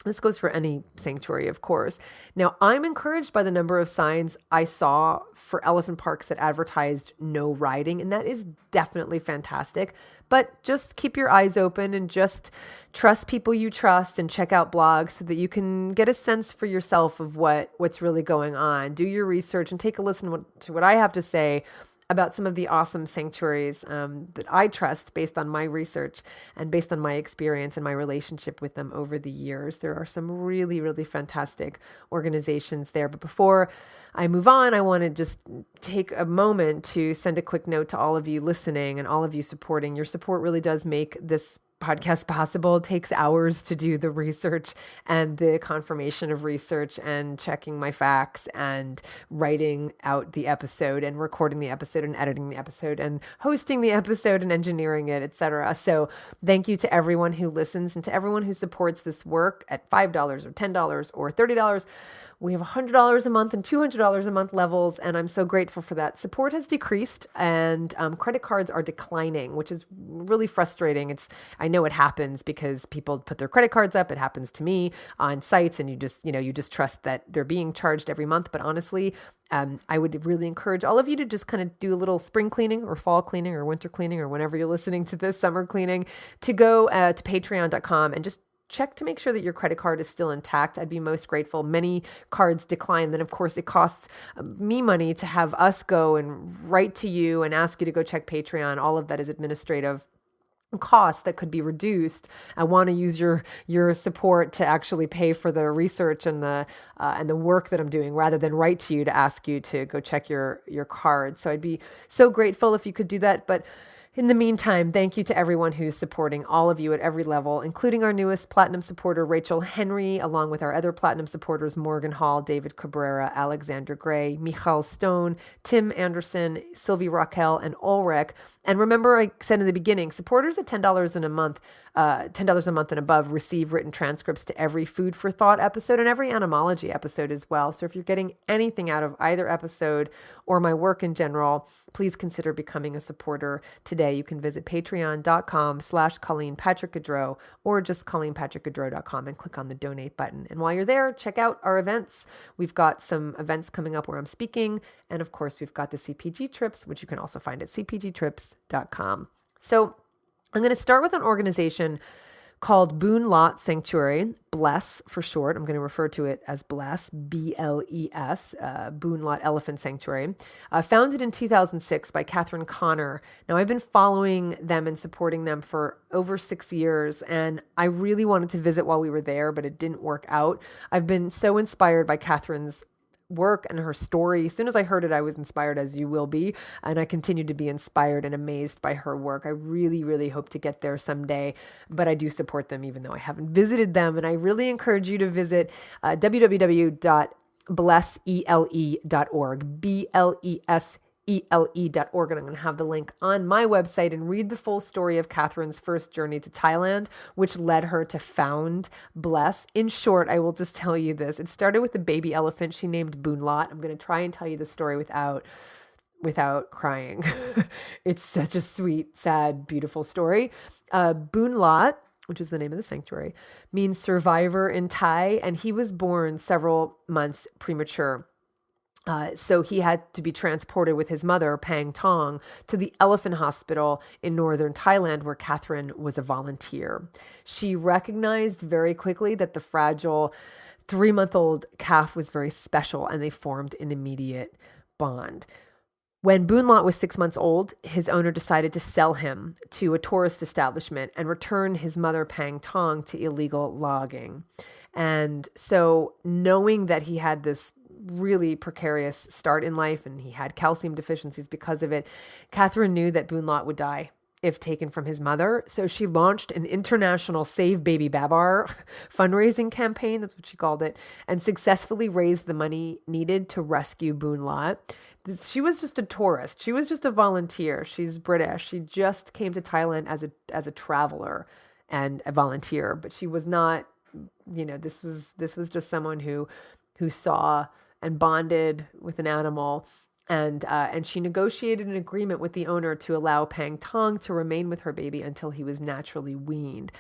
This goes for any sanctuary, of course. Now, I'm encouraged by the number of signs I saw for elephant parks that advertised no riding, and that is definitely fantastic. But just keep your eyes open and just trust people you trust and check out blogs so that you can get a sense for yourself of what's really going on. Do your research and take a listen to what I have to say about some of the awesome sanctuaries that I trust based on my research and based on my experience and my relationship with them over the years. There are some really, really fantastic organizations there. But before I move on, I want to just take a moment to send a quick note to all of you listening and all of you supporting. Your support really does make this podcast possible. It takes hours to do the research and the confirmation of research and checking my facts and writing out the episode and recording the episode and editing the episode and hosting the episode and engineering it, etc. So thank you to everyone who listens and to everyone who supports this work at $5 or $10 or $30. We have $100 a month and $200 a month levels, and I'm so grateful for that. Support has decreased, and credit cards are declining, which is really frustrating. I know it happens because people put their credit cards up. It happens to me on sites, and you just trust that they're being charged every month. But honestly, I would really encourage all of you to just kind of do a little spring cleaning or fall cleaning or winter cleaning or whenever you're listening to this, summer cleaning, to go to patreon.com and just check to make sure that your credit card is still intact. I'd be most grateful. Many cards decline. Then, of course, it costs me money to have us go and write to you and ask you to go check Patreon. All of that is administrative. costs that could be reduced. I want to use your support to actually pay for the research and the work that I'm doing, rather than write to you to ask you to go check your card. So I'd be so grateful if you could do that. But in the meantime, thank you to everyone who's supporting, all of you at every level, including our newest platinum supporter, Rachel Henry, along with our other platinum supporters, Morgan Hall, David Cabrera, Alexander Gray, Michal Stone, Tim Anderson, Sylvie Raquel, and Ulrich. And remember, I said in the beginning, supporters at $10 a month and above receive written transcripts to every Food for Thought episode and every Animology episode as well. So if you're getting anything out of either episode or my work in general, please consider becoming a supporter today. You can visit patreon.com/Colleen Patrick-Goudreau or just ColleenPatrickGoudreau.com and click on the donate button. And while you're there, check out our events. We've got some events coming up where I'm speaking. And of course, we've got the CPG trips, which you can also find at cpgtrips.com. So I'm going to start with an organization called Boon Lot Sanctuary, Bless for short. I'm going to refer to it as Bless, B-L-E-S, Boon Lot Elephant Sanctuary, founded in 2006 by Catherine Connor. Now, I've been following them and supporting them for over 6 years, and I really wanted to visit while we were there, but it didn't work out. I've been so inspired by Catherine's work and her story. As soon as I heard it, I was inspired, as you will be, and I continue to be inspired and amazed by her work. I really, really hope to get there someday, but I do support them even though I haven't visited them. And I really encourage you to visit www.blessele.org, BLESELE.org. And I'm going to have the link on my website, and read the full story of Catherine's first journey to Thailand, which led her to found Bless. In short, I will just tell you this. It started with a baby elephant she named Boon Lot. I'm going to try and tell you the story without crying. It's such a sweet, sad, beautiful story. Boon Lot, which is the name of the sanctuary, means survivor in Thai, and he was born several months premature. So he had to be transported with his mother, Pang Tong, to the elephant hospital in northern Thailand, where Catherine was a volunteer. She recognized very quickly that the fragile 3-month-old calf was very special, and they formed an immediate bond. When Boon Lot was 6 months old, his owner decided to sell him to a tourist establishment and return his mother, Pang Tong, to illegal logging. And so, knowing that he had this really precarious start in life and he had calcium deficiencies because of it, Catherine knew that Boon Lot would die if taken from his mother. So she launched an international Save Baby Babar fundraising campaign, that's what she called it, and successfully raised the money needed to rescue Boon Lot. She was just a tourist. She was just a volunteer. She's British. She just came to Thailand as a traveler and a volunteer, but she was not, this was just someone who saw and bonded with an animal, and she negotiated an agreement with the owner to allow Pang Tong to remain with her baby until he was naturally weaned.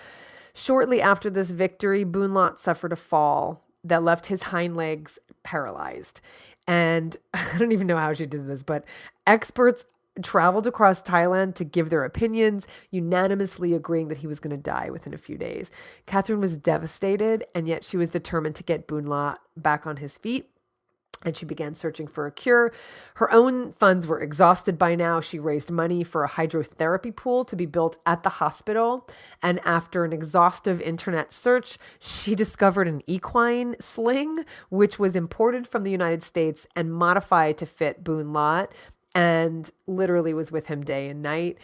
Shortly after this victory, Boon Lot suffered a fall that left his hind legs paralyzed. And I don't even know how she did this, but experts traveled across Thailand to give their opinions, unanimously agreeing that he was going to die within a few days. Catherine was devastated, and yet she was determined to get Boon Lot back on his feet. And she began searching for a cure. Her own funds were exhausted by now. She raised money for a hydrotherapy pool to be built at the hospital. And after an exhaustive internet search, she discovered an equine sling, which was imported from the United States and modified to fit Boon Lot, and literally was with him day and night.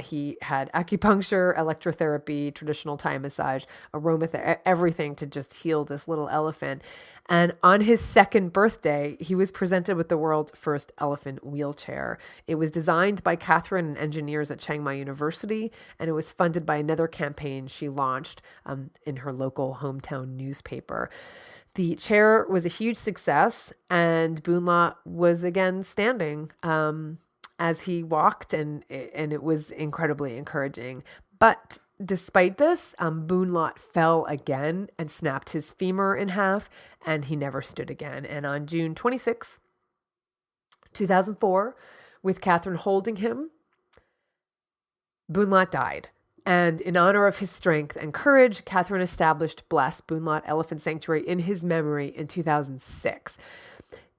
He had acupuncture, electrotherapy, traditional Thai massage, aromatherapy, everything to just heal this little elephant. And on his second birthday, he was presented with the world's first elephant wheelchair. It was designed by Catherine and engineers at Chiang Mai University, and it was funded by another campaign she launched in her local hometown newspaper. The chair was a huge success, and Boon Lot was again standing as he walked, and it was incredibly encouraging. But despite this, Boon Lot fell again and snapped his femur in half, and he never stood again. And on June 26, 2004, with Catherine holding him, Boon Lot died. And in honor of his strength and courage, Catherine established Bless Boon Lot Elephant Sanctuary in his memory in 2006.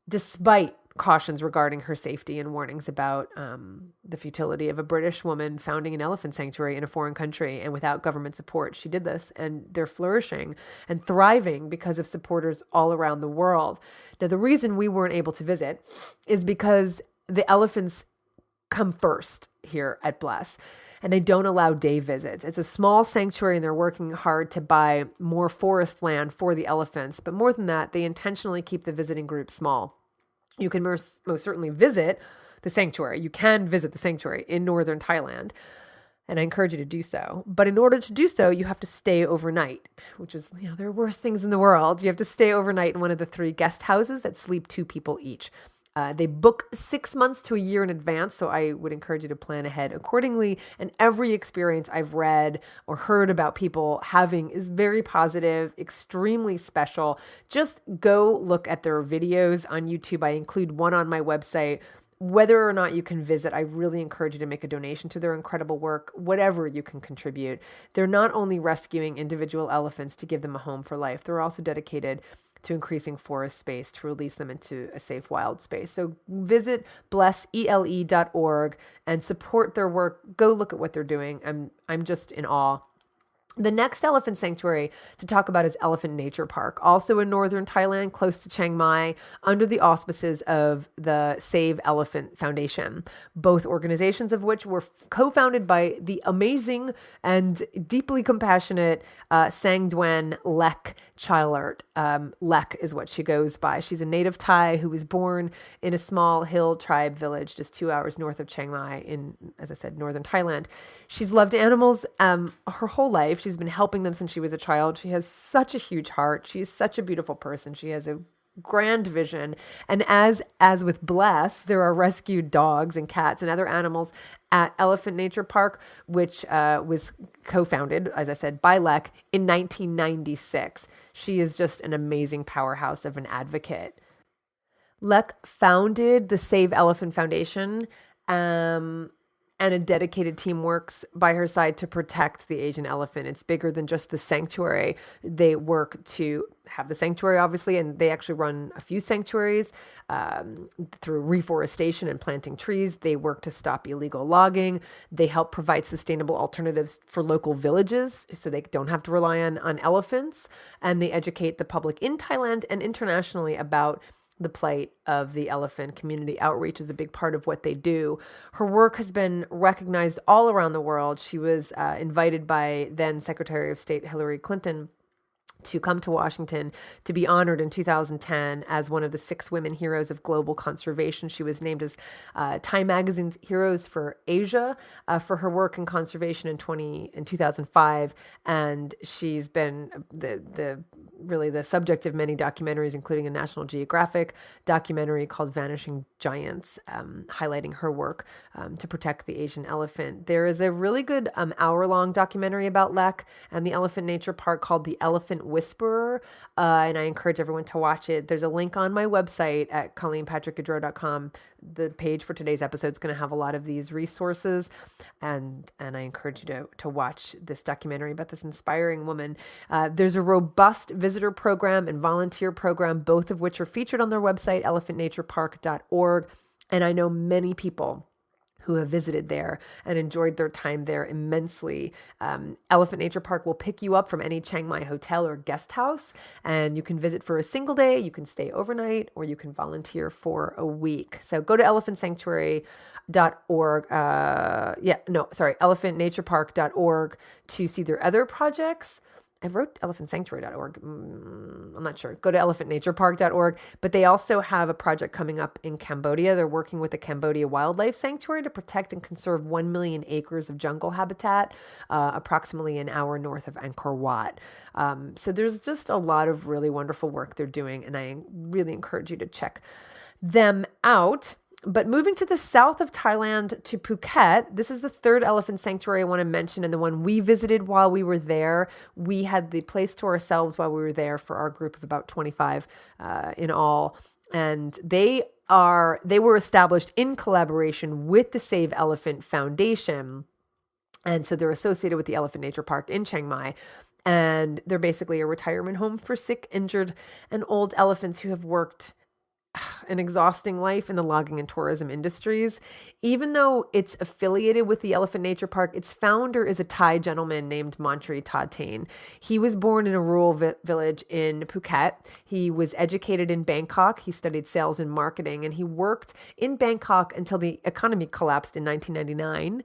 Despite cautions regarding her safety and warnings about the futility of a British woman founding an elephant sanctuary in a foreign country. And without government support, she did this, and they're flourishing and thriving because of supporters all around the world. Now, the reason we weren't able to visit is because the elephants come first here at Bless, and they don't allow day visits. It's a small sanctuary, and they're working hard to buy more forest land for the elephants. But more than that, they intentionally keep the visiting group small. You can most certainly visit the sanctuary. You can visit the sanctuary in northern Thailand, and I encourage you to do so. But in order to do so, you have to stay overnight, which is, there are worse things in the world. You have to stay overnight in one of the 3 guest houses that sleep 2 people each. They book 6 months to a year in advance, so I would encourage you to plan ahead accordingly. And every experience I've read or heard about people having is very positive, extremely special. Just go look at their videos on YouTube. I include one on my website. Whether or not you can visit, I really encourage you to make a donation to their incredible work, whatever you can contribute. They're not only rescuing individual elephants to give them a home for life, they're also dedicated to increasing forest space to release them into a safe wild space. So visit blessele.org and support their work. Go look at what they're doing. I'm just in awe. The next elephant sanctuary to talk about is Elephant Nature Park, also in northern Thailand, close to Chiang Mai, under the auspices of the Save Elephant Foundation, both organizations of which were co-founded by the amazing and deeply compassionate Sang Duen Lek Chilert. Lek is what she goes by. She's a native Thai who was born in a small hill tribe village just 2 hours north of Chiang Mai in, as I said, northern Thailand. She's loved animals her whole life. She's been helping them since she was a child. She has such a huge heart. She's such a beautiful person. She has a grand vision. And as with Bless, there are rescued dogs and cats and other animals at Elephant Nature Park, which was co-founded, as I said, by Lek in 1996. She is just an amazing powerhouse of an advocate. Lek founded the Save Elephant Foundation, and a dedicated team works by her side to protect the Asian elephant. It's bigger than just the sanctuary. They work to have the sanctuary, obviously, and they actually run a few sanctuaries through reforestation and planting trees. They work to stop illegal logging. They help provide sustainable alternatives for local villages so they don't have to rely on elephants. And they educate the public in Thailand and internationally about the plight of the elephant community. Outreach is a big part of what they do. Her work has been recognized all around the world. She was invited by then Secretary of State Hillary Clinton to come to Washington to be honored in 2010 as one of the 6 women heroes of global conservation. She was named as Time Magazine's Heroes for Asia for her work in conservation in 2005, and she's been really the subject of many documentaries, including a National Geographic documentary called Vanishing Giants, highlighting her work to protect the Asian elephant. There is a really good hour-long documentary about Lek and the Elephant Nature Park called The Elephant Whisperer, and I encourage everyone to watch it. There's a link on my website at ColleenPatrick-Goudreau.com. The page for today's episode is going to have a lot of these resources, and I encourage you to watch this documentary about this inspiring woman. There's a robust visitor program and volunteer program, both of which are featured on their website, elephantnaturepark.org, and I know many people who have visited there and enjoyed their time there immensely. Elephant Nature Park will pick you up from any Chiang Mai hotel or guest house, and you can visit for a single day, you can stay overnight, or you can volunteer for a week. So go to elephantsanctuary.org, elephantnaturepark.org to see their other projects. I wrote elephantsanctuary.org. I'm not sure. Go to elephantnaturepark.org. But they also have a project coming up in Cambodia. They're working with the Cambodia Wildlife Sanctuary to protect and conserve 1 million acres of jungle habitat, approximately an hour north of Angkor Wat. So there's just a lot of really wonderful work they're doing, and I really encourage you to check them out. But moving to the south of Thailand to Phuket, this is the 3rd elephant sanctuary I want to mention, and the one we visited while we were there. We had the place to ourselves while we were there for our group of about 25 in all. And they were established in collaboration with the Save Elephant Foundation. And so they're associated with the Elephant Nature Park in Chiang Mai. And they're basically a retirement home for sick, injured, and old elephants who have worked an exhausting life in the logging and tourism industries. Even though it's affiliated with the Elephant Nature Park, its founder is a Thai gentleman named Mantri Tadtain. He was born in a rural village in Phuket. He was educated in Bangkok. He studied sales and marketing, and he worked in Bangkok until the economy collapsed in 1999,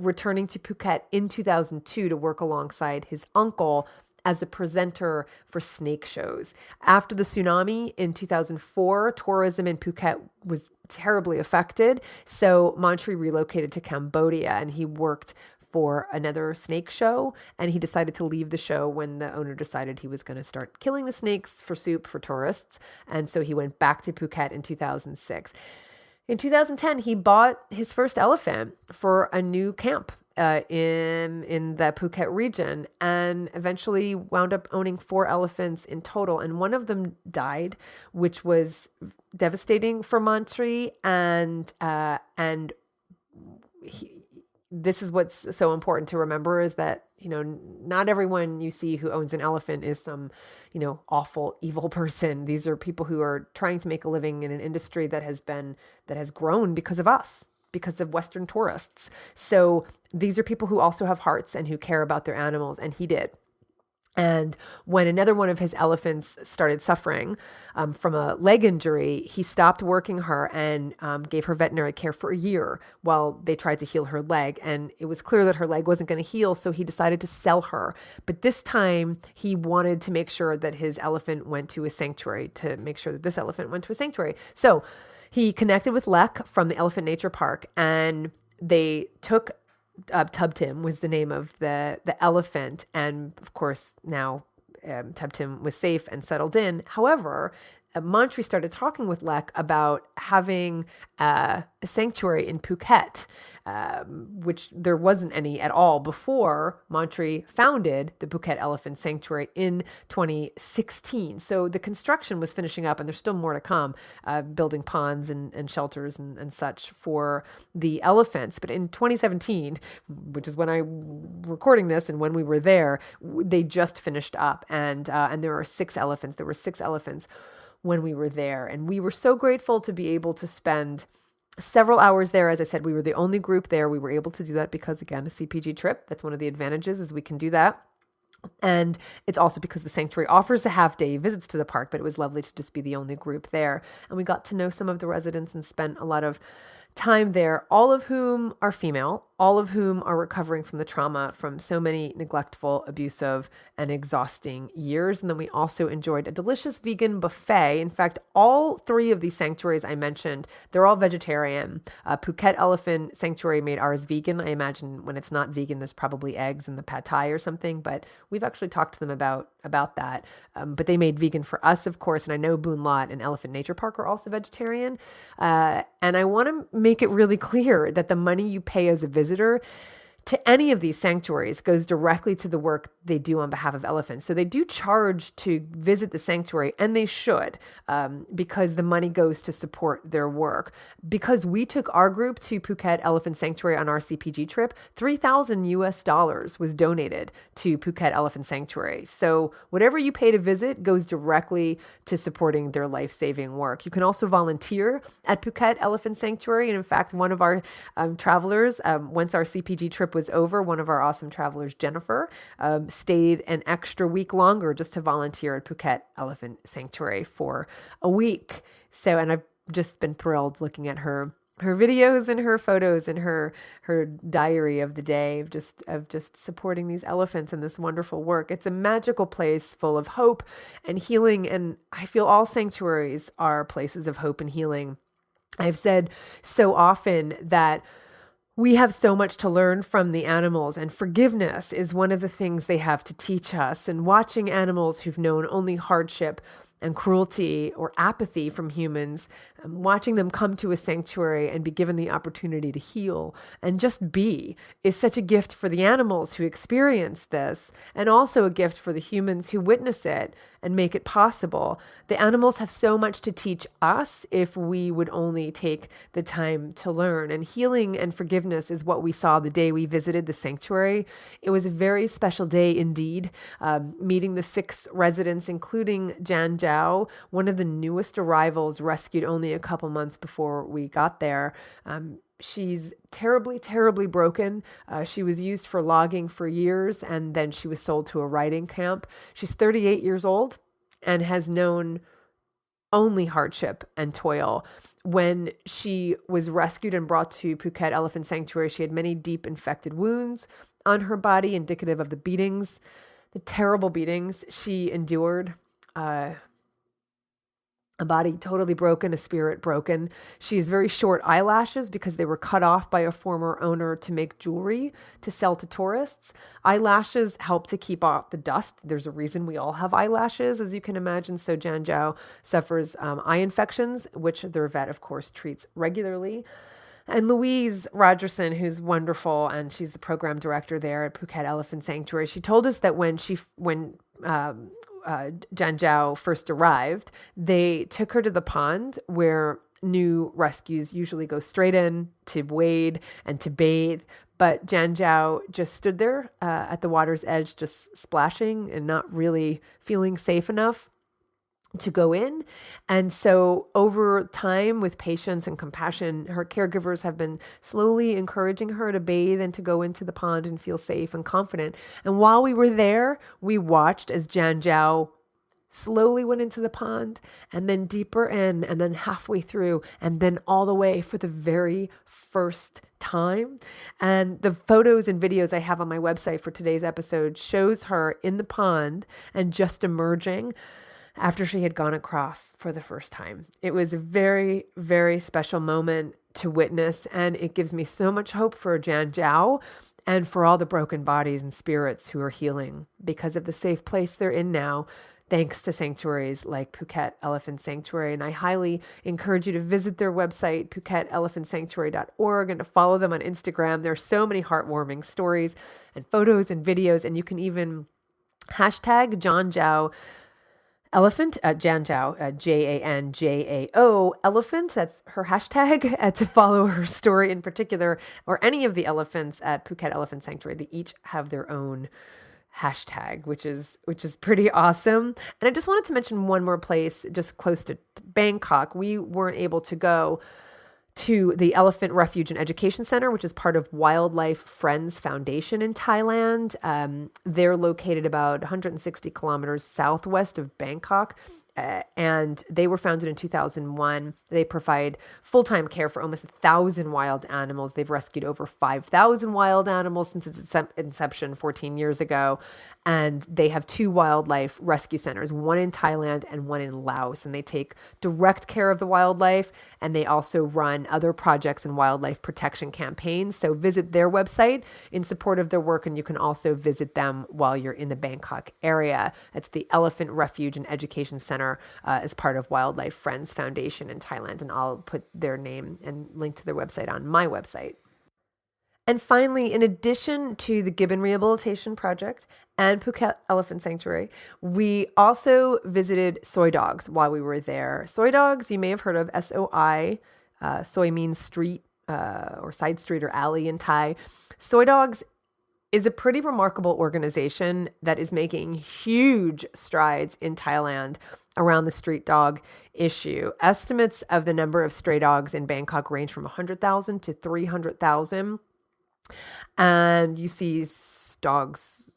returning to Phuket in 2002 to work alongside his uncle as a presenter for snake shows. After the tsunami in 2004, tourism in Phuket was terribly affected. So Mantri relocated to Cambodia, and he worked for another snake show. And he decided to leave the show when the owner decided he was going to start killing the snakes for soup for tourists. And so he went back to Phuket in 2006. In 2010, he bought his first elephant for a new camp in the Phuket region, and eventually wound up owning 4 elephants in total. And one of them died, which was devastating for Mantri. And this is what's so important to remember, is that, not everyone you see who owns an elephant is some, awful, evil person. These are people who are trying to make a living in an industry that has grown because of us, because of Western tourists. So these are people who also have hearts and who care about their animals, and he did. And when another one of his elephants started suffering from a leg injury, he stopped working her and gave her veterinary care for a year while they tried to heal her leg. And it was clear that her leg wasn't going to heal, so he decided to sell her. But this time, he wanted to make sure that his elephant went to a sanctuary, to make sure that this elephant went to a sanctuary. So he connected with Lek from the Elephant Nature Park, and they took Tubtim was the name of the elephant. And of course, now Tubtim was safe and settled in. However, Mantri started talking with Lek about having a sanctuary in Phuket, which there wasn't any at all before Mantri founded the Phuket Elephant Sanctuary in 2016. So the construction was finishing up, and there's still more to come, building ponds and shelters and such for the elephants. But in 2017, which is when I'm recording this and when we were there, they just finished up, and there were 6 elephants. There were 6 elephants when we were there. And we were so grateful to be able to spend several hours there. As I said, we were the only group there. We were able to do that because, again, a CPG trip. That's one of the advantages, is we can do that. And it's also because the sanctuary offers a half-day visits to the park, but it was lovely to just be the only group there. And we got to know some of the residents and spent a lot of time there, all of whom are female, all of whom are recovering from the trauma from so many neglectful, abusive, and exhausting years. And then we also enjoyed a delicious vegan buffet. In fact, all 3 of these sanctuaries I mentioned, they're all vegetarian. Phuket Elephant Sanctuary made ours vegan. I imagine when it's not vegan, there's probably eggs in the pad thai or something, but we've actually talked to them about that. But they made vegan for us, of course. And I know Boon Lot and Elephant Nature Park are also vegetarian. And I want to make it really clear that the money you pay as a visitor to any of these sanctuaries goes directly to the work they do on behalf of elephants. So they do charge to visit the sanctuary, and they should, because the money goes to support their work. Because we took our group to Phuket Elephant Sanctuary on our CPG trip, $3,000 was donated to Phuket Elephant Sanctuary. So whatever you pay to visit goes directly to supporting their life-saving work. You can also volunteer at Phuket Elephant Sanctuary. And in fact, one of our travelers, once our CPG trip was over, one of our awesome travelers, Jennifer, stayed an extra week longer just to volunteer at Phuket Elephant Sanctuary for a week. So, and I've just been thrilled looking at her videos and her photos and her diary of the day of just supporting these elephants and this wonderful work. It's a magical place full of hope and healing. And I feel all sanctuaries are places of hope and healing. I've said so often that we have so much to learn from the animals, and forgiveness is one of the things they have to teach us. And watching animals who've known only hardship and cruelty or apathy from humans, watching them come to a sanctuary and be given the opportunity to heal and just be, is such a gift for the animals who experience this, and also a gift for the humans who witness it and make it possible. The animals have so much to teach us if we would only take the time to learn. And healing and forgiveness is what we saw the day we visited the sanctuary. It was a very special day indeed, meeting the 6 residents, including Jan, Zhao, one of the newest arrivals, rescued only a couple months before we got there. She's terribly, terribly broken. She was used for logging for years, and then she was sold to a riding camp. She's 38 years old and has known only hardship and toil. When she was rescued and brought to Phuket Elephant Sanctuary, she had many deep infected wounds on her body, indicative of the beatings, the terrible beatings she endured. A body totally broken, a spirit broken. She has very short eyelashes because they were cut off by a former owner to make jewelry to sell to tourists. Eyelashes help to keep off the dust. There's a reason we all have eyelashes, as you can imagine. So Jan Zhao suffers eye infections, which their vet, of course, treats regularly. And Louise Rogerson, who's wonderful, and she's the program director there at Phuket Elephant Sanctuary, she told us that when Jan Zhao first arrived, they took her to the pond where new rescues usually go straight in to wade and to bathe. But Jan Zhao just stood there at the water's edge, just splashing and not really feeling safe enough to go in. And so over time, with patience and compassion, her caregivers have been slowly encouraging her to bathe and to go into the pond and feel safe and confident. And while we were there, we watched as Jan Zhao slowly went into the pond, and then deeper in, and then halfway through, and then all the way for the very first time. And the photos and videos I have on my website for today's episode shows her in the pond and just emerging after she had gone across for the first time. It was a very, very special moment to witness, and it gives me so much hope for Jan Zhao and for all the broken bodies and spirits who are healing because of the safe place they're in now, thanks to sanctuaries like Phuket Elephant Sanctuary. And I highly encourage you to visit their website, PhuketElephantSanctuary.org, and to follow them on Instagram. There are so many heartwarming stories and photos and videos, and you can even hashtag Jan Zhao Elephant, Jan Zhao, Janjao Elephant. That's her hashtag to follow her story in particular, or any of the elephants at Phuket Elephant Sanctuary. They each have their own hashtag, which is pretty awesome. And I just wanted to mention one more place just close to Bangkok. We weren't able to go to the Elephant Refuge and Education Center, which is part of Wildlife Friends Foundation in Thailand. They're located about 160 kilometers southwest of Bangkok. And they were founded in 2001. They provide full-time care for almost 1,000 wild animals. They've rescued over 5,000 wild animals since its inception 14 years ago. And they have 2 wildlife rescue centers, one in Thailand and one in Laos. And they take direct care of the wildlife. And they also run other projects and wildlife protection campaigns. So visit their website in support of their work. And you can also visit them while you're in the Bangkok area. It's the Elephant Refuge and Education Center as part of Wildlife Friends Foundation in Thailand. And I'll put their name and link to their website on my website. And finally, in addition to the Gibbon Rehabilitation Project and Phuket Elephant Sanctuary, we also visited Soy Dogs while we were there. Soy Dogs, you may have heard of, SOI. Soy means street or side street or alley in Thai. Soy Dogs is a pretty remarkable organization that is making huge strides in Thailand around the street dog issue. Estimates of the number of stray dogs in Bangkok range from 100,000 to 300,000. And you see dogs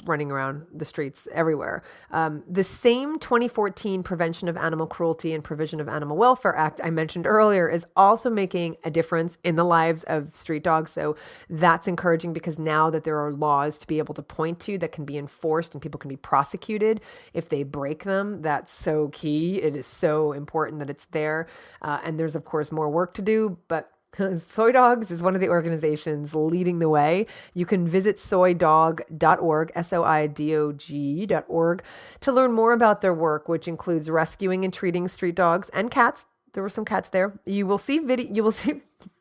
running around the streets everywhere. The same 2014 Prevention of Animal Cruelty and Provision of Animal Welfare Act I mentioned earlier is also making a difference in the lives of street dogs. So that's encouraging because now that there are laws to be able to point to that can be enforced and people can be prosecuted if they break them, that's so key. It is so important that it's there. And there's, of course, more work to do, but Soy Dogs is one of the organizations leading the way. You can visit soydog.org, SOIDOG.org, to learn more about their work, which includes rescuing and treating street dogs and cats. There were some cats there. You will see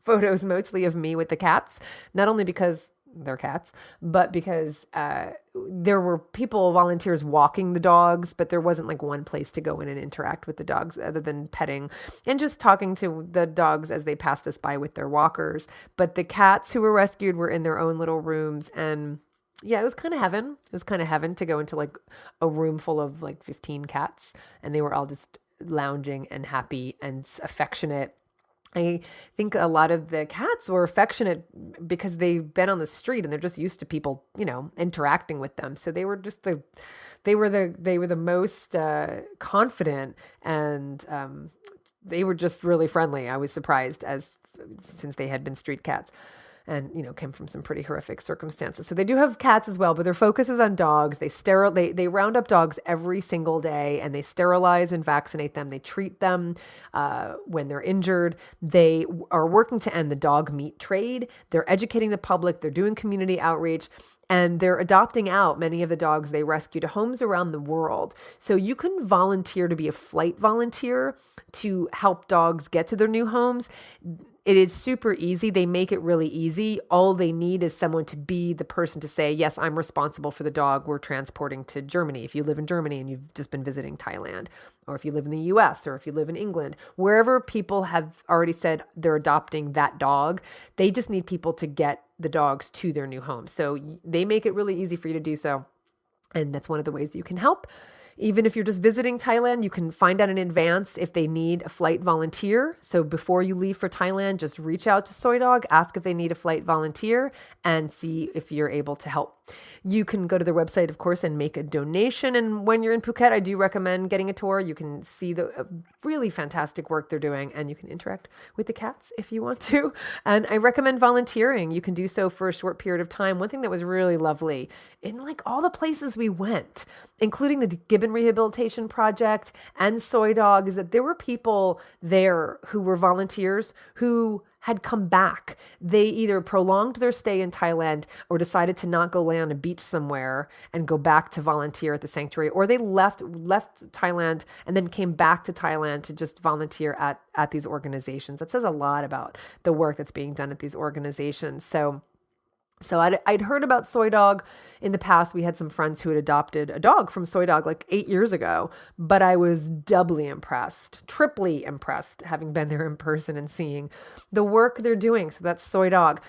photos mostly of me with the cats, not only because they're cats, but because there were volunteers walking the dogs, but there wasn't like one place to go in and interact with the dogs other than petting and just talking to the dogs as they passed us by with their walkers. But the cats who were rescued were in their own little rooms, and Yeah, it was kind of heaven. It was kind of heaven to go into like a room full of like 15 cats, and they were all just lounging and happy and affectionate. I think a lot of the cats were affectionate because they've been on the street and they're just used to people, interacting with them. So they were just they were the most confident, and they were just really friendly. I was surprised, since they had been street cats and came from some pretty horrific circumstances. So they do have cats as well, but their focus is on dogs. They round up dogs every single day, and they sterilize and vaccinate them. They treat them when they're injured. They are working to end the dog meat trade. They're educating the public. They're doing community outreach. And they're adopting out many of the dogs they rescue to homes around the world. So you can volunteer to be a flight volunteer to help dogs get to their new homes. It is super easy. They make it really easy. All they need is someone to be the person to say, yes, I'm responsible for the dog we're transporting to Germany. If you live in Germany and you've just been visiting Thailand, or if you live in the US, or if you live in England, wherever people have already said they're adopting that dog, they just need people to get the dogs to their new home. So they make it really easy for you to do so. And that's one of the ways you can help. Even if you're just visiting Thailand, you can find out in advance if they need a flight volunteer. So before you leave for Thailand, just reach out to Soy Dog, ask if they need a flight volunteer, and see if you're able to help. You can go to their website, of course, and make a donation. And when you're in Phuket, I do recommend getting a tour. You can see the really fantastic work they're doing, and you can interact with the cats if you want to. And I recommend volunteering. You can do so for a short period of time. One thing that was really lovely in like all the places we went, including the Gibbon Rehabilitation Project and Soy Dog, is that there were people there who were volunteers who had come back. They either prolonged their stay in Thailand or decided to not go lay on a beach somewhere and go back to volunteer at the sanctuary, or they left Thailand and then came back to Thailand to just volunteer at these organizations. That says a lot about the work that's being done at these organizations. So I'd heard about Soy Dog in the past. We had some friends who had adopted a dog from Soy Dog like 8 years ago, but I was doubly impressed, triply impressed, having been there in person and seeing the work they're doing. So that's Soy Dog.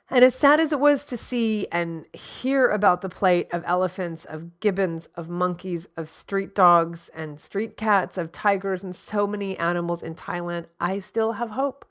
And as sad as it was to see and hear about the plight of elephants, of gibbons, of monkeys, of street dogs and street cats, of tigers, and so many animals in Thailand, I still have hope.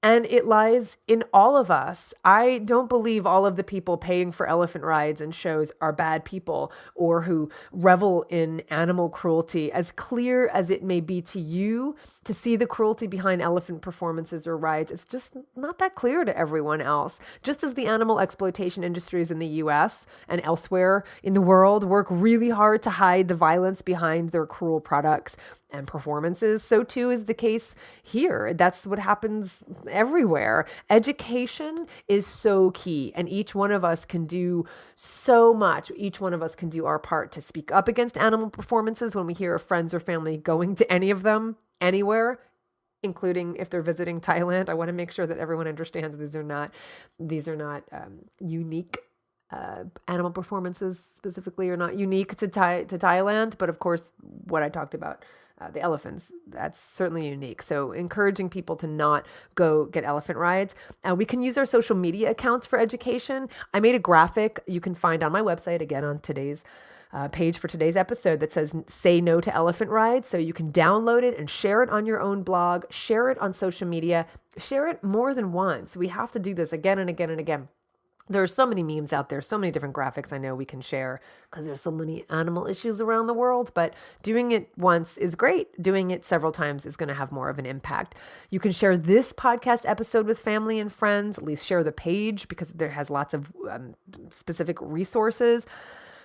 And it lies in all of us. I don't believe all of the people paying for elephant rides and shows are bad people or who revel in animal cruelty. As clear as it may be to you to see the cruelty behind elephant performances or rides, it's just not that clear to everyone else. Just as the animal exploitation industries in the US and elsewhere in the world work really hard to hide the violence behind their cruel products and performances, so too is the case here. That's what happens everywhere. Education is so key, and each one of us can do so much. Each one of us can do our part to speak up against animal performances when we hear of friends or family going to any of them, anywhere, including if they're visiting Thailand. I want to make sure that everyone understands these are not unique animal performances specifically are not unique to Thailand, but of course, what I talked about, the elephants, that's certainly unique. So encouraging people to not go get elephant rides. We can use our social media accounts for education. I made a graphic you can find on my website, again, on today's page for today's episode, that says "Say No to Elephant Rides." So you can download it and share it on your own blog, share it on social media, share it more than once. We have to do this again and again and again. There are so many memes out there, so many different graphics I know we can share because there's so many animal issues around the world, but doing it once is great. Doing it several times is going to have more of an impact. You can share this podcast episode with family and friends, at least share the page because there has lots of specific resources.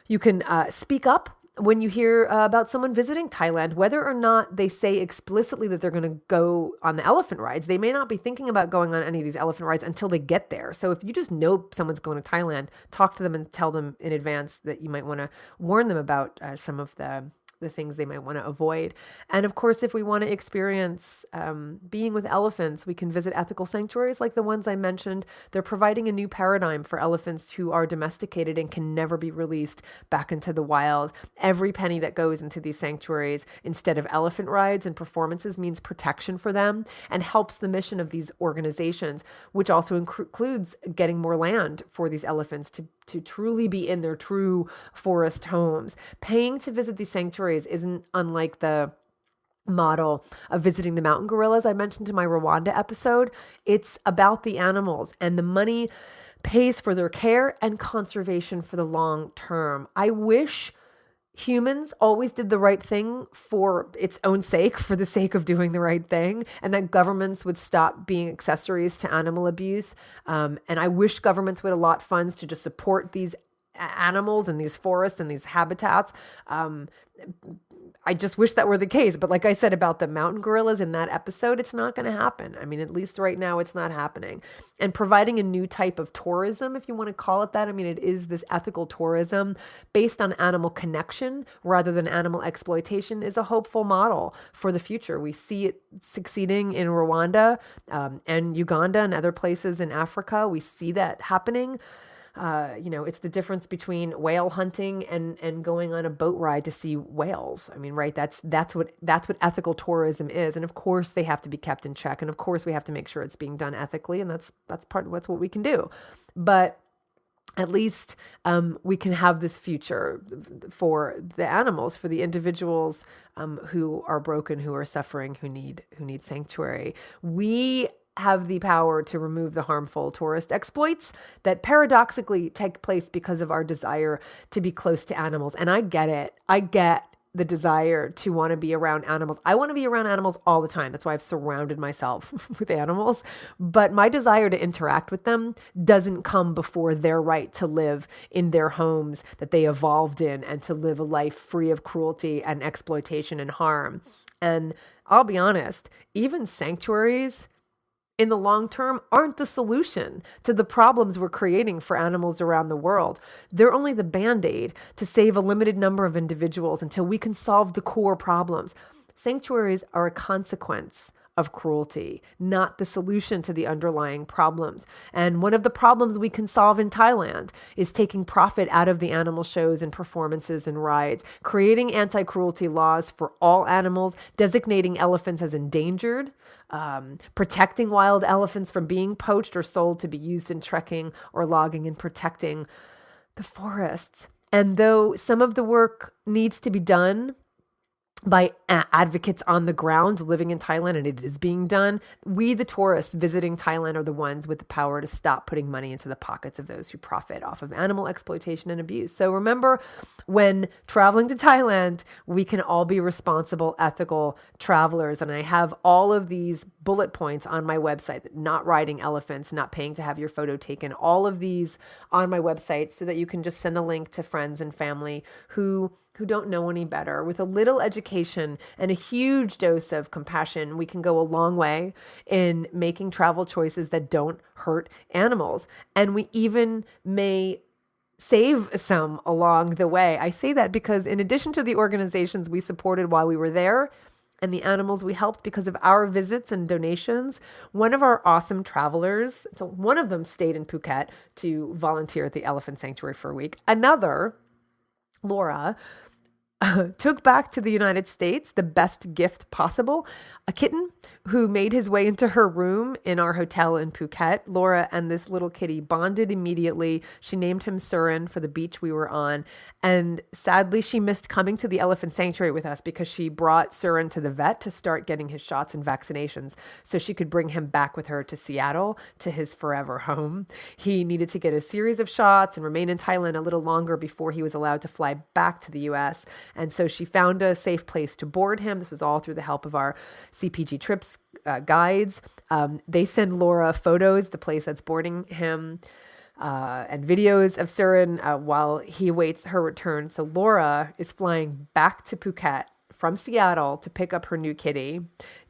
You can speak up when you hear about someone visiting Thailand, whether or not they say explicitly that they're going to go on the elephant rides. They may not be thinking about going on any of these elephant rides until they get there. So if you just know someone's going to Thailand, talk to them and tell them in advance that you might want to warn them about some of the things they might want to avoid. And of course, if we want to experience being with elephants, we can visit ethical sanctuaries like the ones I mentioned. They're providing a new paradigm for elephants who are domesticated and can never be released back into the wild. Every penny that goes into these sanctuaries instead of elephant rides and performances means protection for them and helps the mission of these organizations, which also includes getting more land for these elephants to truly be in their true forest homes. Paying to visit these sanctuaries isn't unlike the model of visiting the mountain gorillas I mentioned in my Rwanda episode. It's about the animals, and the money pays for their care and conservation for the long term. I wish humans always did the right thing for its own sake, for the sake of doing the right thing, and that governments would stop being accessories to animal abuse. And I wish governments would allot funds to just support these animals and these forests and these habitats. I just wish that were the case. But like I said about the mountain gorillas in that episode, it's not going to happen. I mean, at least right now, it's not happening. And providing a new type of tourism, if you want to call it that, I mean, it is this ethical tourism based on animal connection rather than animal exploitation, is a hopeful model for the future. We see it succeeding in Rwanda and Uganda and other places in Africa. We see that happening. It's the difference between whale hunting and going on a boat ride to see whales. I mean, right? That's what ethical tourism is. And of course they have to be kept in check. And of course we have to make sure it's being done ethically. And that's what we can do. But at least we can have this future for the animals, for the individuals who are broken, who are suffering, who need sanctuary. We have the power to remove the harmful tourist exploits that paradoxically take place because of our desire to be close to animals. And I get it. I get the desire to want to be around animals. I want to be around animals all the time. That's why I've surrounded myself with animals. But my desire to interact with them doesn't come before their right to live in their homes that they evolved in and to live a life free of cruelty and exploitation and harm. And I'll be honest, even sanctuaries in the long term aren't the solution to the problems we're creating for animals around the world. They're only the Band-Aid to save a limited number of individuals until we can solve the core problems. Sanctuaries are a consequence of cruelty, not the solution to the underlying problems. And one of the problems we can solve in Thailand is taking profit out of the animal shows and performances and rides, creating anti-cruelty laws for all animals, designating elephants as endangered, protecting wild elephants from being poached or sold to be used in trekking or logging, and protecting the forests. And though some of the work needs to be done by advocates on the ground living in Thailand, and it is being done, we, the tourists visiting Thailand, are the ones with the power to stop putting money into the pockets of those who profit off of animal exploitation and abuse. So remember, when traveling to Thailand, we can all be responsible, ethical travelers. And I have all of these bullet points on my website: not riding elephants, not paying to have your photo taken, all of these on my website, so that you can just send a link to friends and family who don't know any better. With a little education and a huge dose of compassion, we can go a long way in making travel choices that don't hurt animals. And we even may save some along the way. I say that because in addition to the organizations we supported while we were there and the animals we helped because of our visits and donations, one of our awesome travelers, so one of them stayed in Phuket to volunteer at the elephant sanctuary for a week. Another, Laura, took back to the United States the best gift possible, a kitten who made his way into her room in our hotel in Phuket. Laura and this little kitty bonded immediately. She named him Surin for the beach we were on. And sadly, she missed coming to the elephant sanctuary with us because she brought Surin to the vet to start getting his shots and vaccinations so she could bring him back with her to Seattle, to his forever home. He needed to get a series of shots and remain in Thailand a little longer before he was allowed to fly back to the US. And so she found a safe place to board him. This was all through the help of our CPG Trips guides. They send Laura photos, the place that's boarding him, and videos of Surin while he awaits her return. So Laura is flying back to Phuket from Seattle to pick up her new kitty,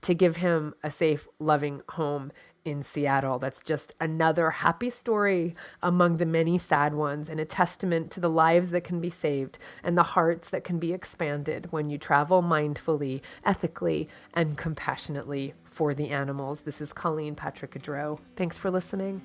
to give him a safe, loving home in Seattle. That's just another happy story among the many sad ones, and a testament to the lives that can be saved and the hearts that can be expanded when you travel mindfully, ethically, and compassionately for the animals. This is Colleen Patrick-Goudreau. Thanks for listening.